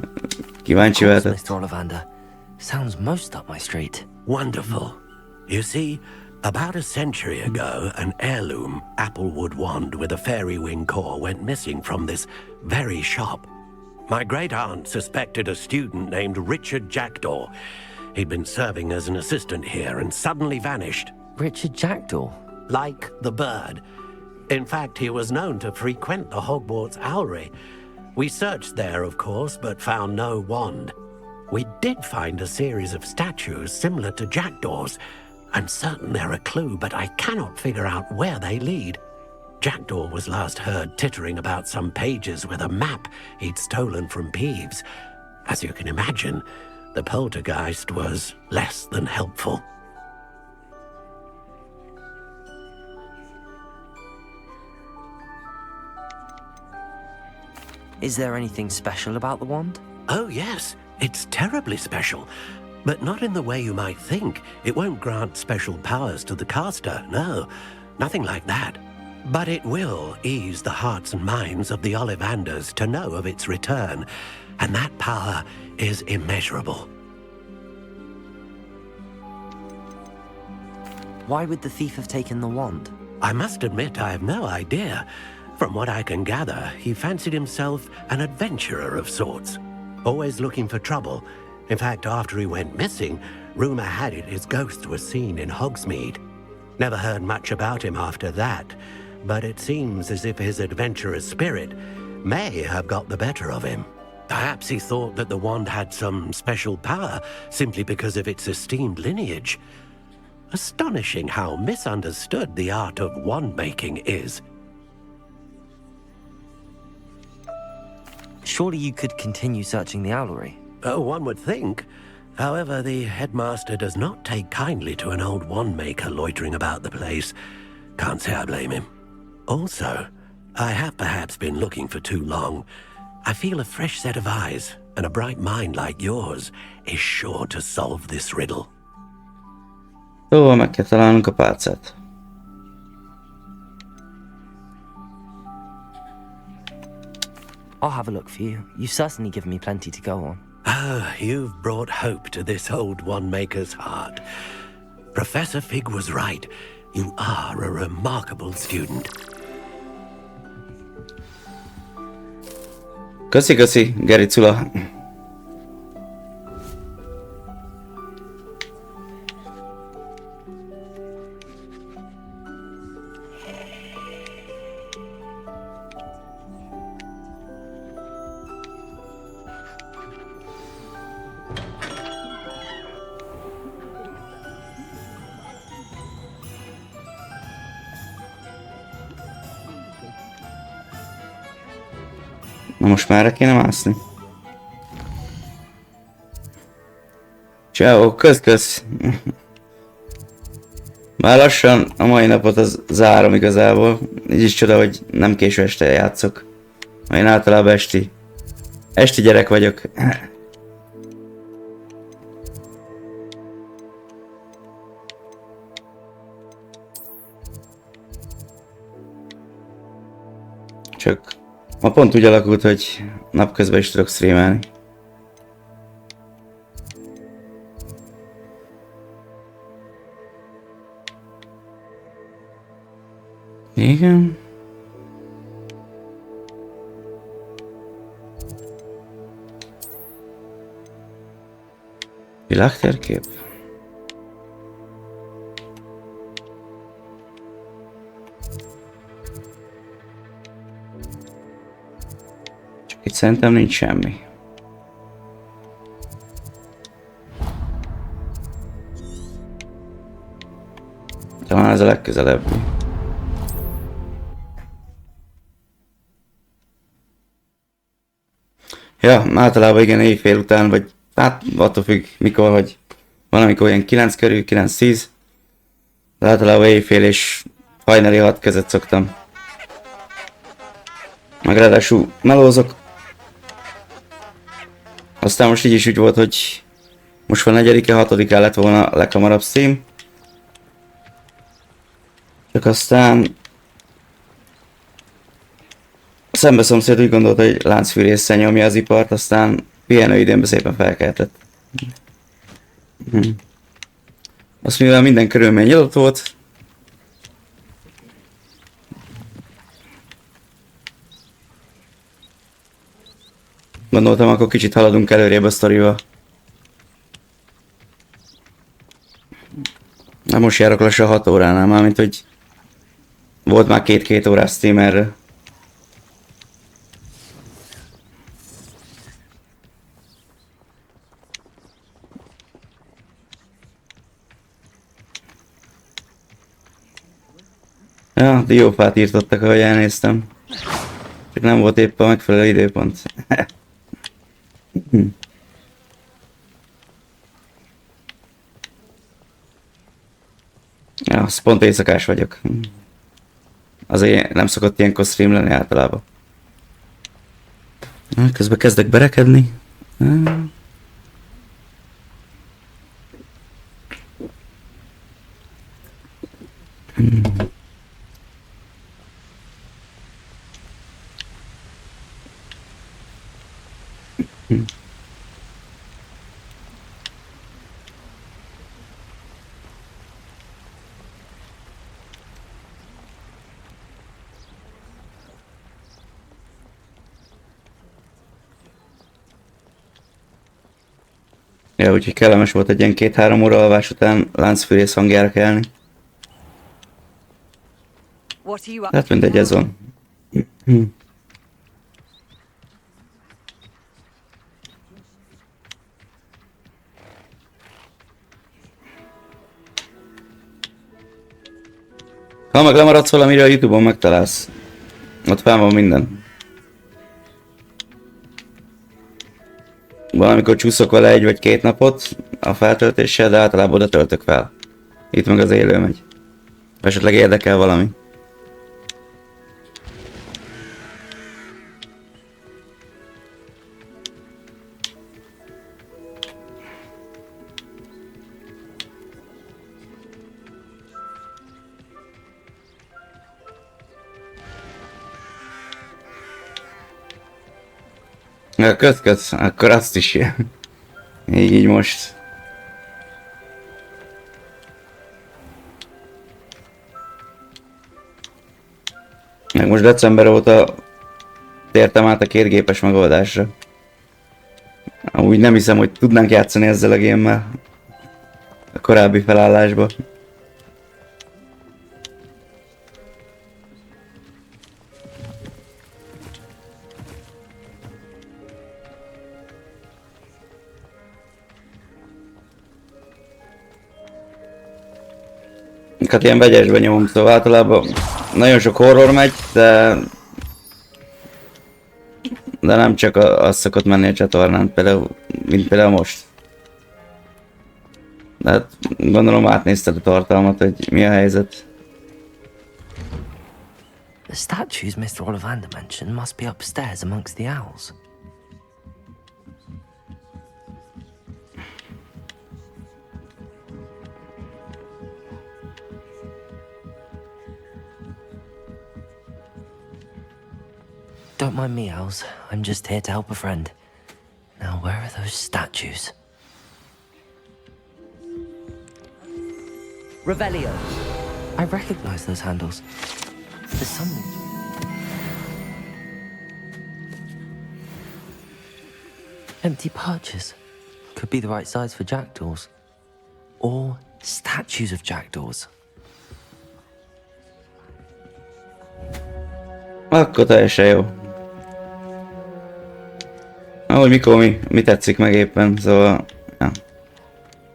kíváncsi váltad. Mr. Ollivander. Sounds most up my street. Wonderful. You see, about a century ago, an heirloom applewood wand with a fairy wing core went missing from this very shop. My great-aunt suspected a student named Richard Jackdaw. He'd been serving as an assistant here and suddenly vanished. Richard Jackdaw? Like the bird. In fact, he was known to frequent the Hogwarts Owlery. We searched there, of course, but found no wand. We did find a series of statues similar to Jackdaw's. I'm certain they're a clue, but I cannot figure out where they lead. Jackdaw was last heard tittering about some pages with a map he'd stolen from Peeves. As you can imagine, the poltergeist was less than helpful. Is there anything special about the wand? Oh, yes. It's terribly special. But not in the way you might think. It won't grant special powers to the caster, no. Nothing like that. But it will ease the hearts and minds of the Ollivanders to know of its return. And that power is immeasurable. Why would the thief have taken the wand? I must admit I have no idea. From what I can gather, he fancied himself an adventurer of sorts. Always looking for trouble. In fact, after he went missing, rumor had it his ghost was seen in Hogsmeade. Never heard much about him after that, but it seems as if his adventurous spirit may have got the better of him. Perhaps he thought that the wand had some special power simply because of its esteemed lineage. Astonishing how misunderstood the art of wand-making is. Surely you could continue searching the owlery. Oh, one would think. However, the headmaster does not take kindly to an old wand-maker loitering about the place. Can't say I blame him. Also, I have perhaps been looking for too long. I feel a fresh set of eyes, and a bright mind like yours is sure to solve this riddle. Szóval meg kell találnunk a pálcát. I'll have a look for you. You've certainly given me plenty to go on. Ah, you've brought hope to this old wand-maker's heart. Professor Fig was right. You are a remarkable student. Köszi, Gericula. Na most merre kéne mászni? Ciao, kösz. Már lassan a mai napot az zárom igazából. Így is csoda, hogy nem késő este játszok. Én általában esti gyerek vagyok. Csak ma pont úgy alakult, hogy napközben is tudok streamelni. Igen. Világtérkép? Csak itt szerintem nincs semmi. Talán ez a legközelebbi. Ja, általában igen, éjfél után, vagy hát attól függ mikor, hogy van amikor ilyen 9 körül, 9-10. De általában éjfél és hajnali 6 között szoktam. Meg ráadásul melózok. Aztán most így is úgy volt, hogy most van 4-e, 6-án lett volna a leghamarabb stream. Csak aztán a szembeszomszéd úgy gondolta, hogy láncfűrésszel nyomja az ipart, aztán pihenőidőnben szépen felkeltett. Azt mivel minden körülmény nyitott volt, gondoltam, akkor kicsit haladunk előrébb a sztorival. Na most járok lassan 6 óránál, mármint hogy volt már 2 órás stream erről. Ja, diófát írtottak, ahogy elnéztem. Csak nem volt épp a megfelelő időpont. Ja, az pont éjszakás vagyok. Azért nem szokott ilyenkor stream lenni általában. Közben kezdek berekedni. Ja, úgyhogy kellemes volt egy ilyen 2-3 óra alvás után láncfűrész hangjára kelni. Hát mindegy, ez van. Ha meg lemaradsz valamire, a YouTube-on megtalálsz. Ott fel van minden. Valamikor csúszok vele 1 vagy 2 napot a feltöltéssel, de általában oda töltök fel. Itt meg az élő megy. Esetleg érdekel valami. Kösz, akkor azt is így most. Meg most december óta tértem át a 2 gépes megoldásra. Úgy nem hiszem, hogy tudnánk játszani ezzel a gémmel a korábbi felállásban. Hát ilyen vegyesben nyomom, szóval általában nagyon sok horror megy, de nem csak az szokott menni a csatornán, mint például most. De hát gondolom átnézted a tartalmat, hogy mi a helyzet. The statues Mr. Ollivander mentioned must be upstairs amongst the owls. Don't mind me, owls. I'm just here to help a friend. Now, where are those statues? Revelio. I recognize those handles. There's something. Empty perches. could be the right size for jackdaws. Or statues of jackdaws. Akkor teljesen jó. Ahogy mikor mi tetszik meg éppen, szóval... Ja.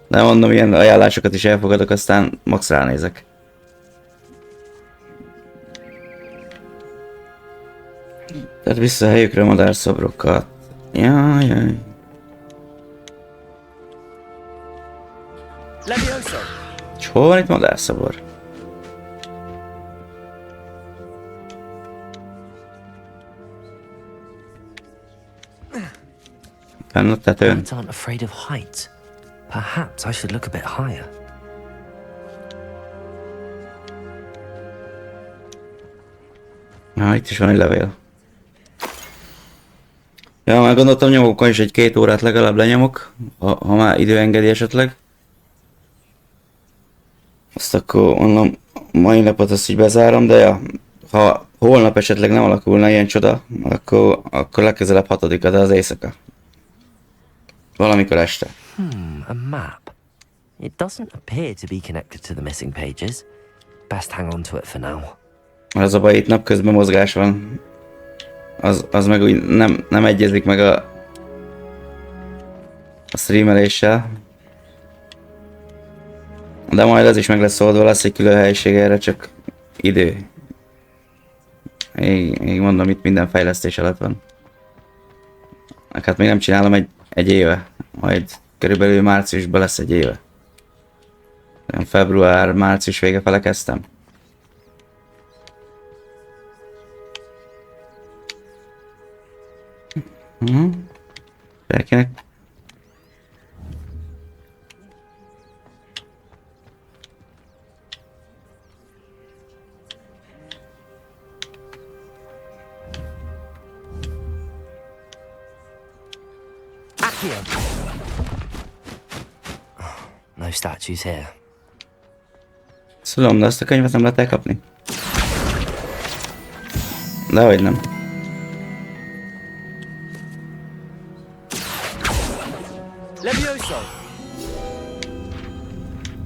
De mondom, ilyen ajánlásokat is elfogadok, aztán max ránézek. Tehát vissza a helyükre madárszobrokat. Jaj. És hol van itt madárszobor? Fenn a tetőn. Birds aren't afraid of heights. Perhaps I should look a bit higher. Itt is van egy levél. Ja, már gondoltam, nyomok is egy 2 órát legalább lenyomok, ha már idő engedi esetleg. Azt akkor mondom, mai napot azt így bezárom, de ja, ha holnap esetleg nem alakulna ilyen csoda, akkor legközelebb 6-a, de az éjszaka. Valamikor este. A map. It doesn't appear to be connected to the missing pages. Best hang on to it for now. Az a baj, itt napközben mozgás van. Az meg úgy nem egyezik meg a streameléssel. De majd ez is meg lesz oldva, lesz egy külön helység erre, csak idő. Még mondom, itt minden fejlesztés alatt van. Hát még nem csinálom egy éve. Majd körülbelül márciusban lesz egy éve. Február-március vége fele kezdtem. Felkinek? No statues here. Szulom, de azt a könyvet nem lehet elkapni. Dehogy nem.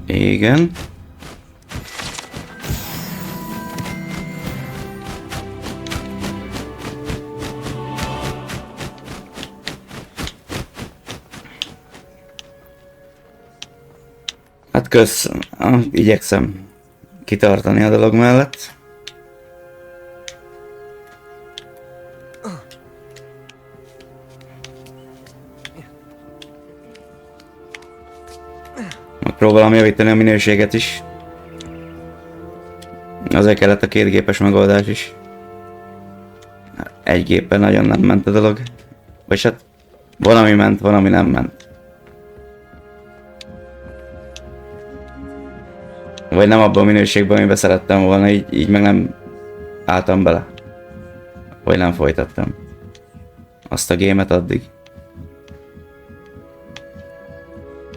Igen. Hát kösz, igyekszem kitartani a dolog mellett. Megpróbálom javítani a minőséget is. Azért kellett a 2 gépes megoldás is. Egy gépen nagyon nem ment a dolog. Vagy hát van ami ment, van ami nem ment. Vagy nem abban a minőségben, amiben szerettem volna, így meg nem álltam bele. Vagy nem folytattam azt a gémet addig.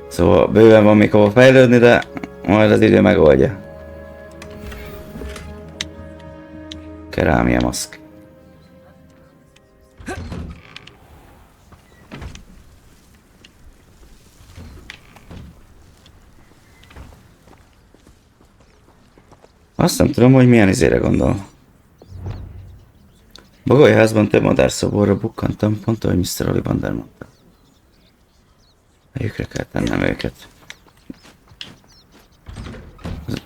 Szóval bőven van még hova fejlődni, de majd az idő megoldja. Kerámia maszk. Azt nem tudom, hogy milyen izére gondol. Bagolyházban több madárszoborra bukkantam, pont ahogy Mr. Ollivander mondta. Helyükre kell tennem őket.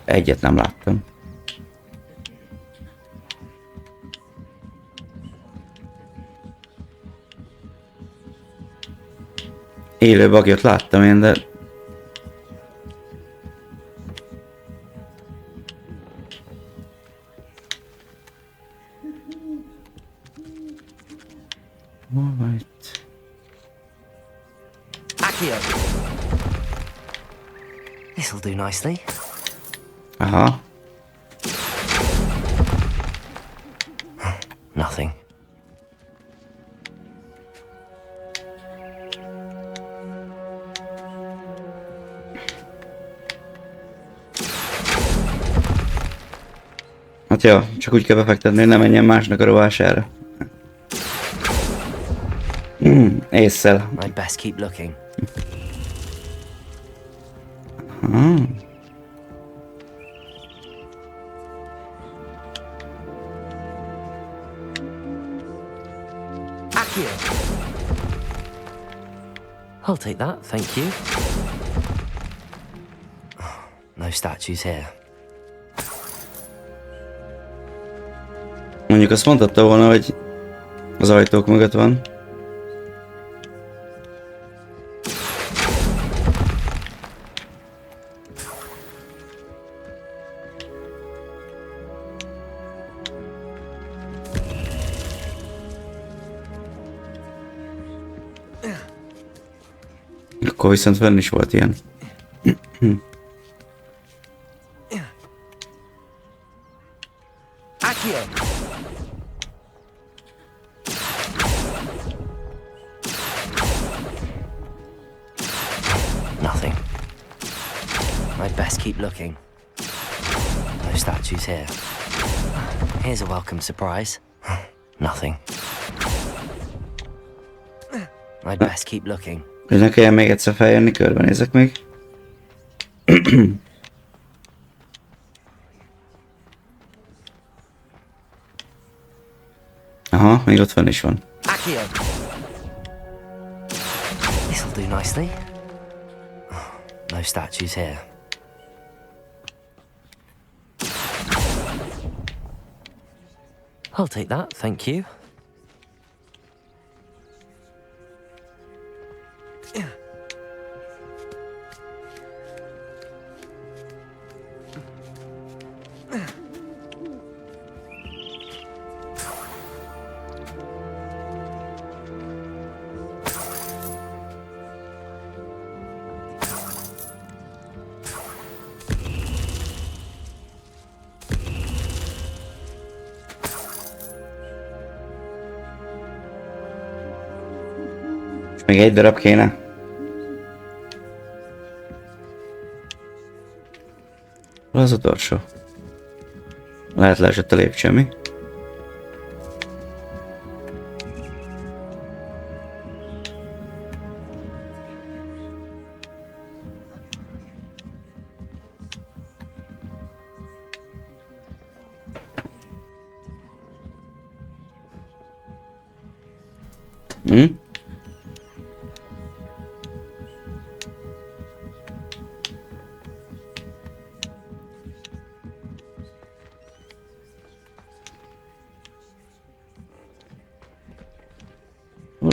Egyet nem láttam. Élő bagyot láttam én, de... Alright. This'll do nicely. Aha. Nothing. Hát jó, csak úgy kell befektetni, hogy ne menjen másnak a rovására. Ésszel. I'd best keep looking. I'll take that, thank you. No statues here. Mondjuk azt mondhatta volna, hogy az ajtók mögött van. Akkor viszont fenn is volt ilyen. Nothing. I'd best keep looking. No statues here. Here's a welcome surprise. Nothing. I'd best keep looking. Hogy ne kelljen még egyszer feljönni, körbenézek még. Aha, még ott fenn is van. This'll do nicely. No statues here. I'll take that, thank you. Még egy darab kéne. Hol az utolsó? Lehet leesett a lépcső, mi?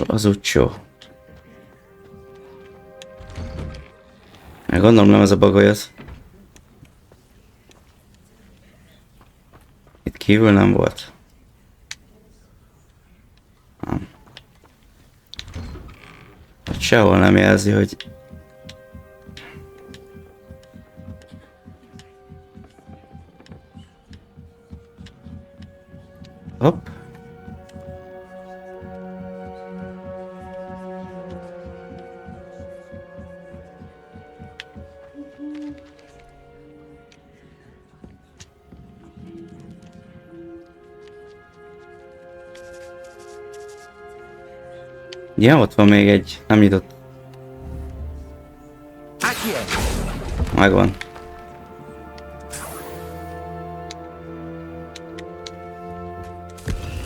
Az utcsó. Gondolom nem ez a bagoly az. Itt kívül nem volt. Nem. Sehol nem jelzi, hogy... Hopp. Ja, ott van még egy, nem nyitott. Megvan.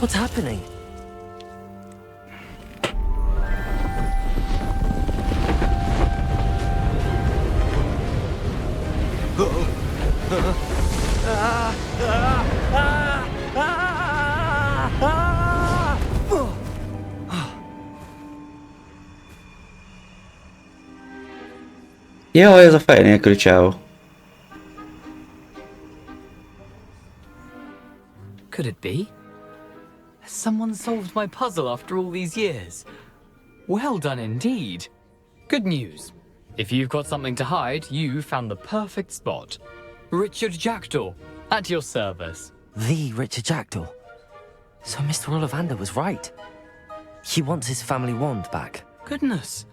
What's happening? Jaj, ez a fej nélküli csávó. Could it be? Has someone solved my puzzle after all these years? Well done indeed. Good news. If you've got something to hide, you found the perfect spot. Richard Jackdaw, at your service. The Richard Jackdaw. So Mr. Ollivander was right. He wants his family wand back. Goodness,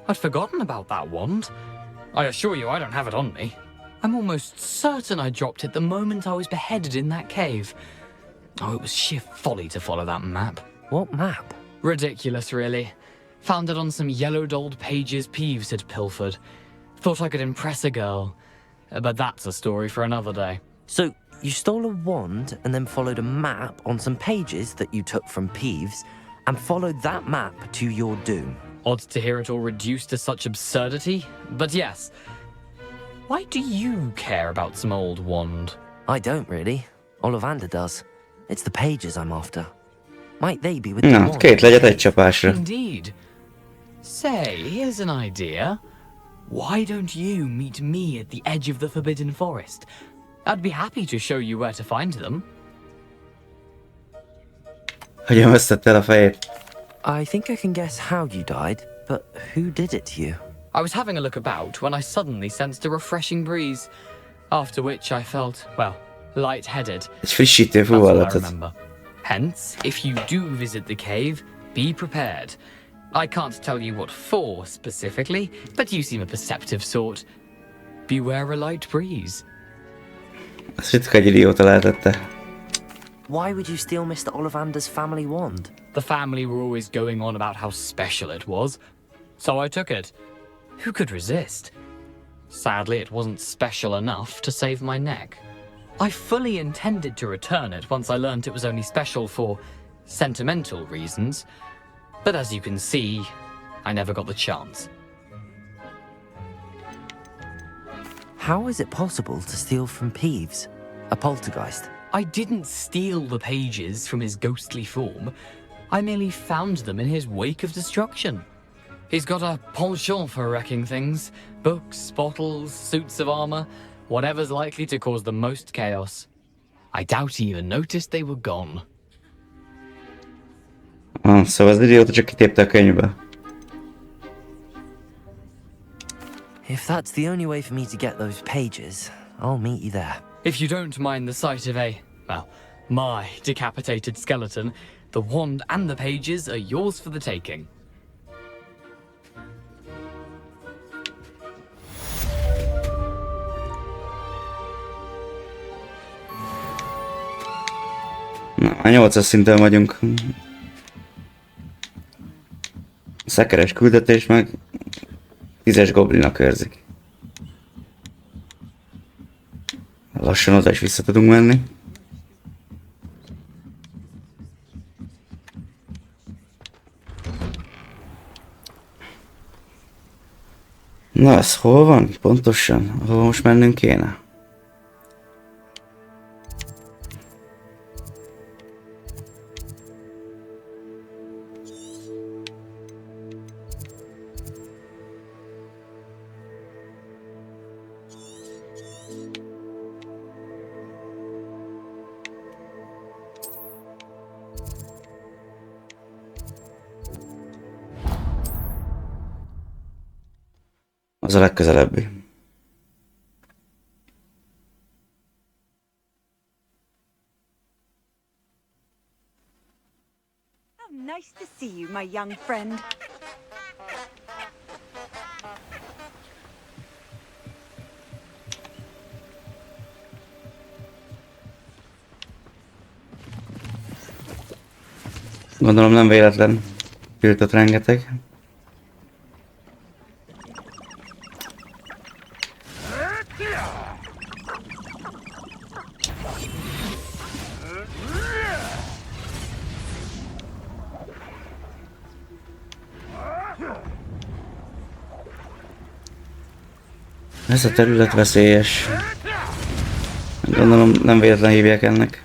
I'd forgotten about that wand. I assure you I don't have it on me. I'm almost certain I dropped it the moment I was beheaded in that cave. Oh, it was sheer folly to follow that map. What map? Ridiculous, really. Found it on some yellowed old pages Peeves had pilfered. Thought I could impress a girl. but that's a story for another day. So, you stole a wand and then followed a map on some pages that you took from Peeves, and followed that map to your doom. Odd to hear it all reduced to such absurdity, but yes. Why do you care about some old wand? I don't really. Ollivander does. It's the pages I'm after. Might they be with the Na, wand? két legyet egy csapásra. Indeed. Say, here's an idea. Why don't you meet me at the edge of the Forbidden Forest? I'd be happy to show you where to find them. Hogyan vesztette el a fejét? I think I can guess how you died, but who did it to you? I was having a look about when I suddenly sensed a refreshing breeze, after which I felt, well, lightheaded. Egy frissítő That's all I fúvallatot. remember. Hence, if you do visit the cave, be prepared. I can't tell you what for specifically, but you seem a perceptive sort. Beware a light breeze. Azt ritka egy idióta lehetette. Why would you steal Mr. Ollivander's family wand? The family were always going on about how special it was, so I took it. Who could resist? Sadly, it wasn't special enough to save my neck. I fully intended to return it once I learned it was only special for sentimental reasons, but as you can see, I never got the chance. How is it possible to steal from Peeves, a poltergeist? I didn't steal the pages from his ghostly form. I merely found them in his wake of destruction. He's got a penchant for wrecking things. Books, bottles, suits of armor, whatever's likely to cause the most chaos. I doubt he even noticed they were gone. Szóval az idióta csak kitépte a könyvbe. If that's the only way for me to get those pages, I'll meet you there. If you don't mind the sight of my decapitated skeleton, the wand and the pages are yours for the taking. Na, a 8-as szinten vagyunk. Szekeres küldetés meg 10-es goblinak őrzik. Lassan oda is vissza tudunk menni. Na, ez hol van? Pontosan? Hol most mennünk kéne? Az a legközelebbi. How nice to see you, my young friend. Gondolom nem véletlen. Tiltott rengeteg. Ez a terület veszélyes. Gondolom nem véletlen hívják ennek.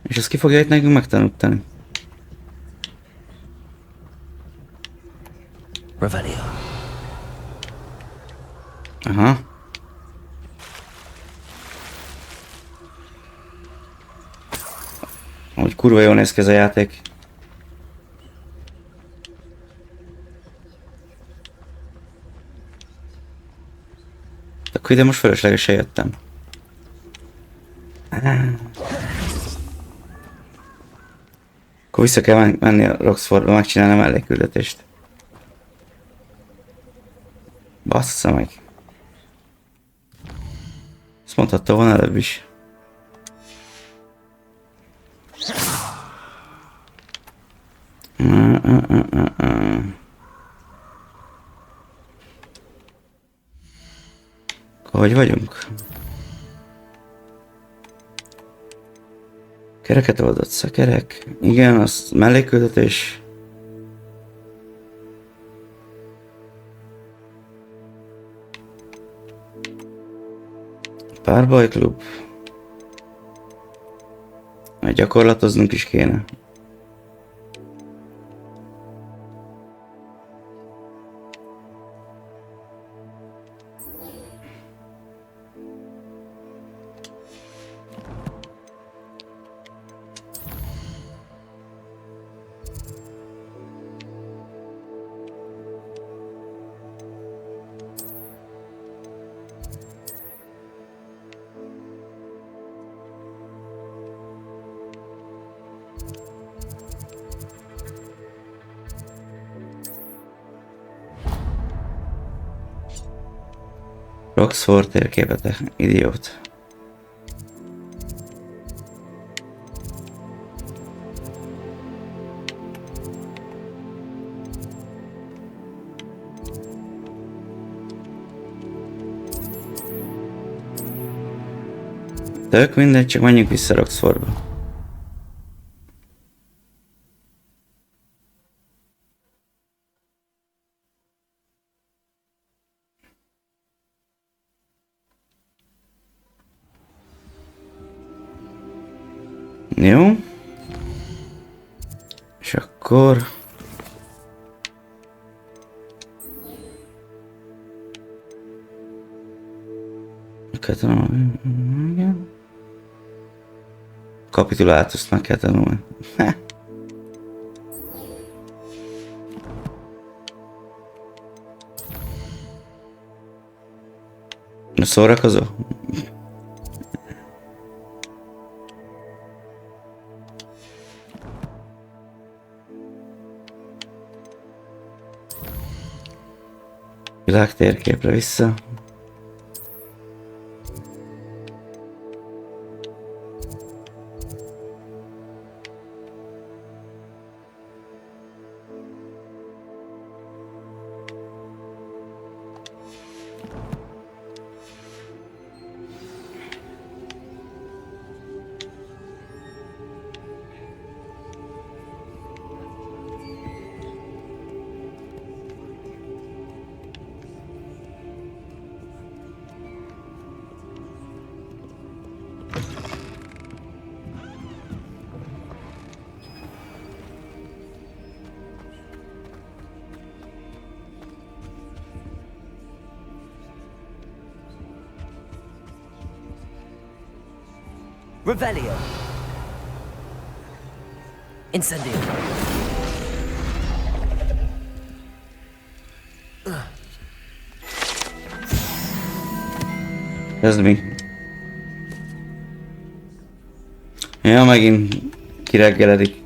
És ezt ki fogja itt nekünk megtanítani? Revelio. Aha. Úgy kurva jól néz ki ez a játék. Akkor ide most fölöslegesen jöttem. Akkor vissza kell menni a Roxfortba, megcsinálni a mellékküldetést. Bassza meg. Ezt mondhatta volna előbb is. Hogy vagyunk? Kereket oldott szakerek. Igen, az mellékküldetés. Párbajklub. Gyakorlatoznunk is kéne. Roxfort térképet, idiót. Tök mindegy, csak menjünk vissza Roxfortba. Jó. És akkor... Kapitulátuszt meg kell tanulni. Szórakozó? Világ térképre vissza. Revelio. Incendio. Ez mi? Ja, megint kireggeledik.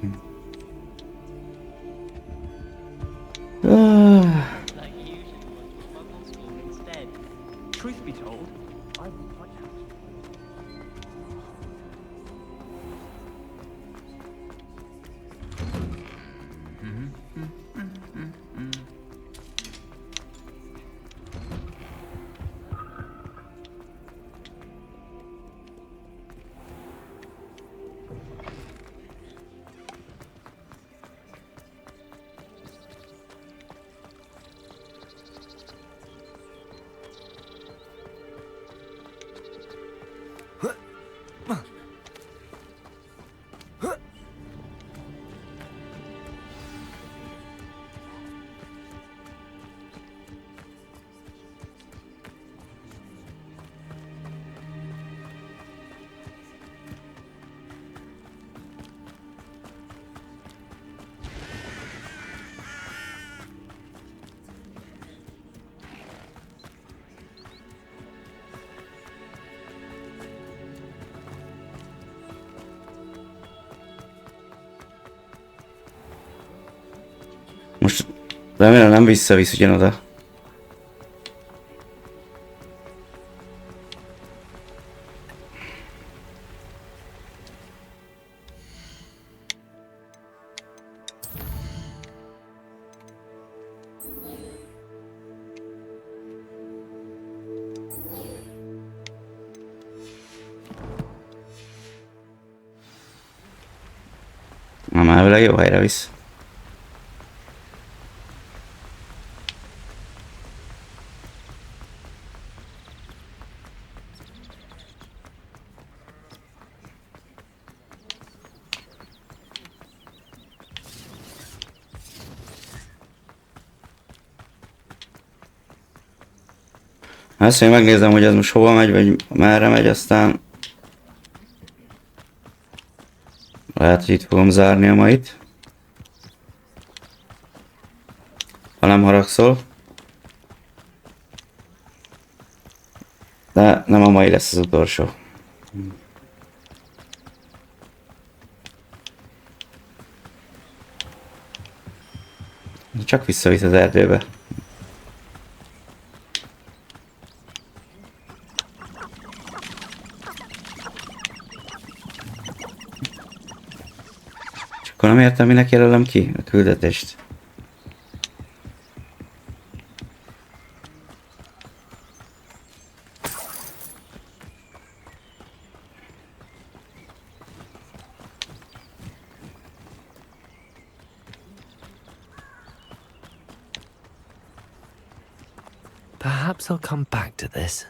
Most remélem nem visszavisz ugyanoda. Na, már jó helyre visz. Azt még megnézem, hogy ez most hova megy, vagy merre megy, aztán lehet, hogy itt fogom zárni a mait. Ha nem haragszol. De nem a mai lesz az utolsó. Csak visszavisz az erdőbe. Akkor nem értem, minek jelölöm ki a küldetést. Perhaps I'll come back to this.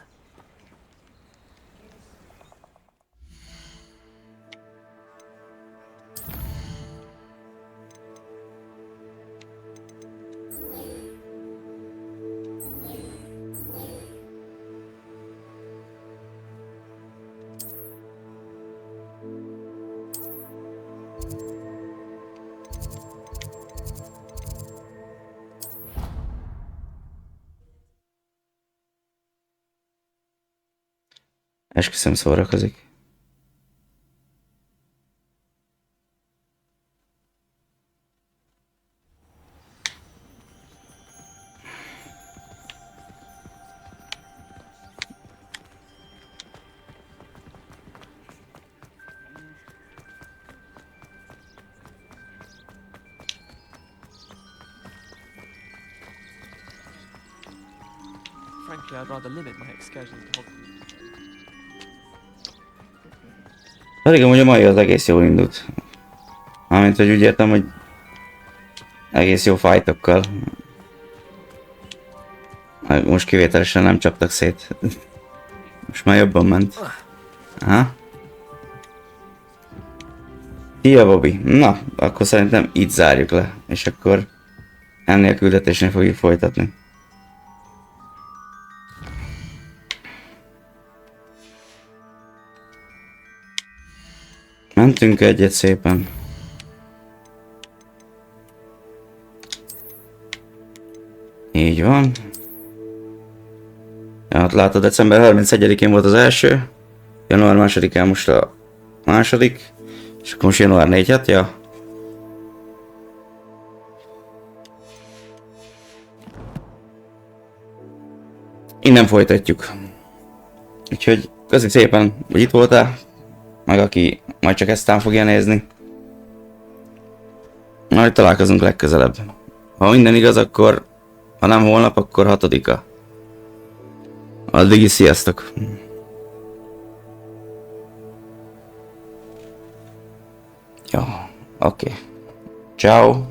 Esküszöm, szórakozik. Frankly, I'd rather limit my excursions to Hogwarts. Pedig amúgy a mai az egész jól indult. Mármint, hogy úgy értem, hogy egész jó fájtokkal. Most kivételesen nem csaptak szét. Most már jobban ment. Aha. Szia, Bobby. Na, akkor szerintem itt zárjuk le. És akkor ennél a küldetésnél fogjuk folytatni. Mentünk egyet szépen. Így van. Ja, hát látod, december 31-én volt az első. Január 2-án most a második. És akkor most január 4, hát ja. Innen folytatjuk. Úgyhogy köszi szépen, hogy itt voltál. Meg aki majd csak eztán fogja nézni. Majd találkozunk legközelebb. Ha minden igaz, akkor ha nem holnap, akkor 6-a. Addig is sziasztok! Jó, oké. Ciao.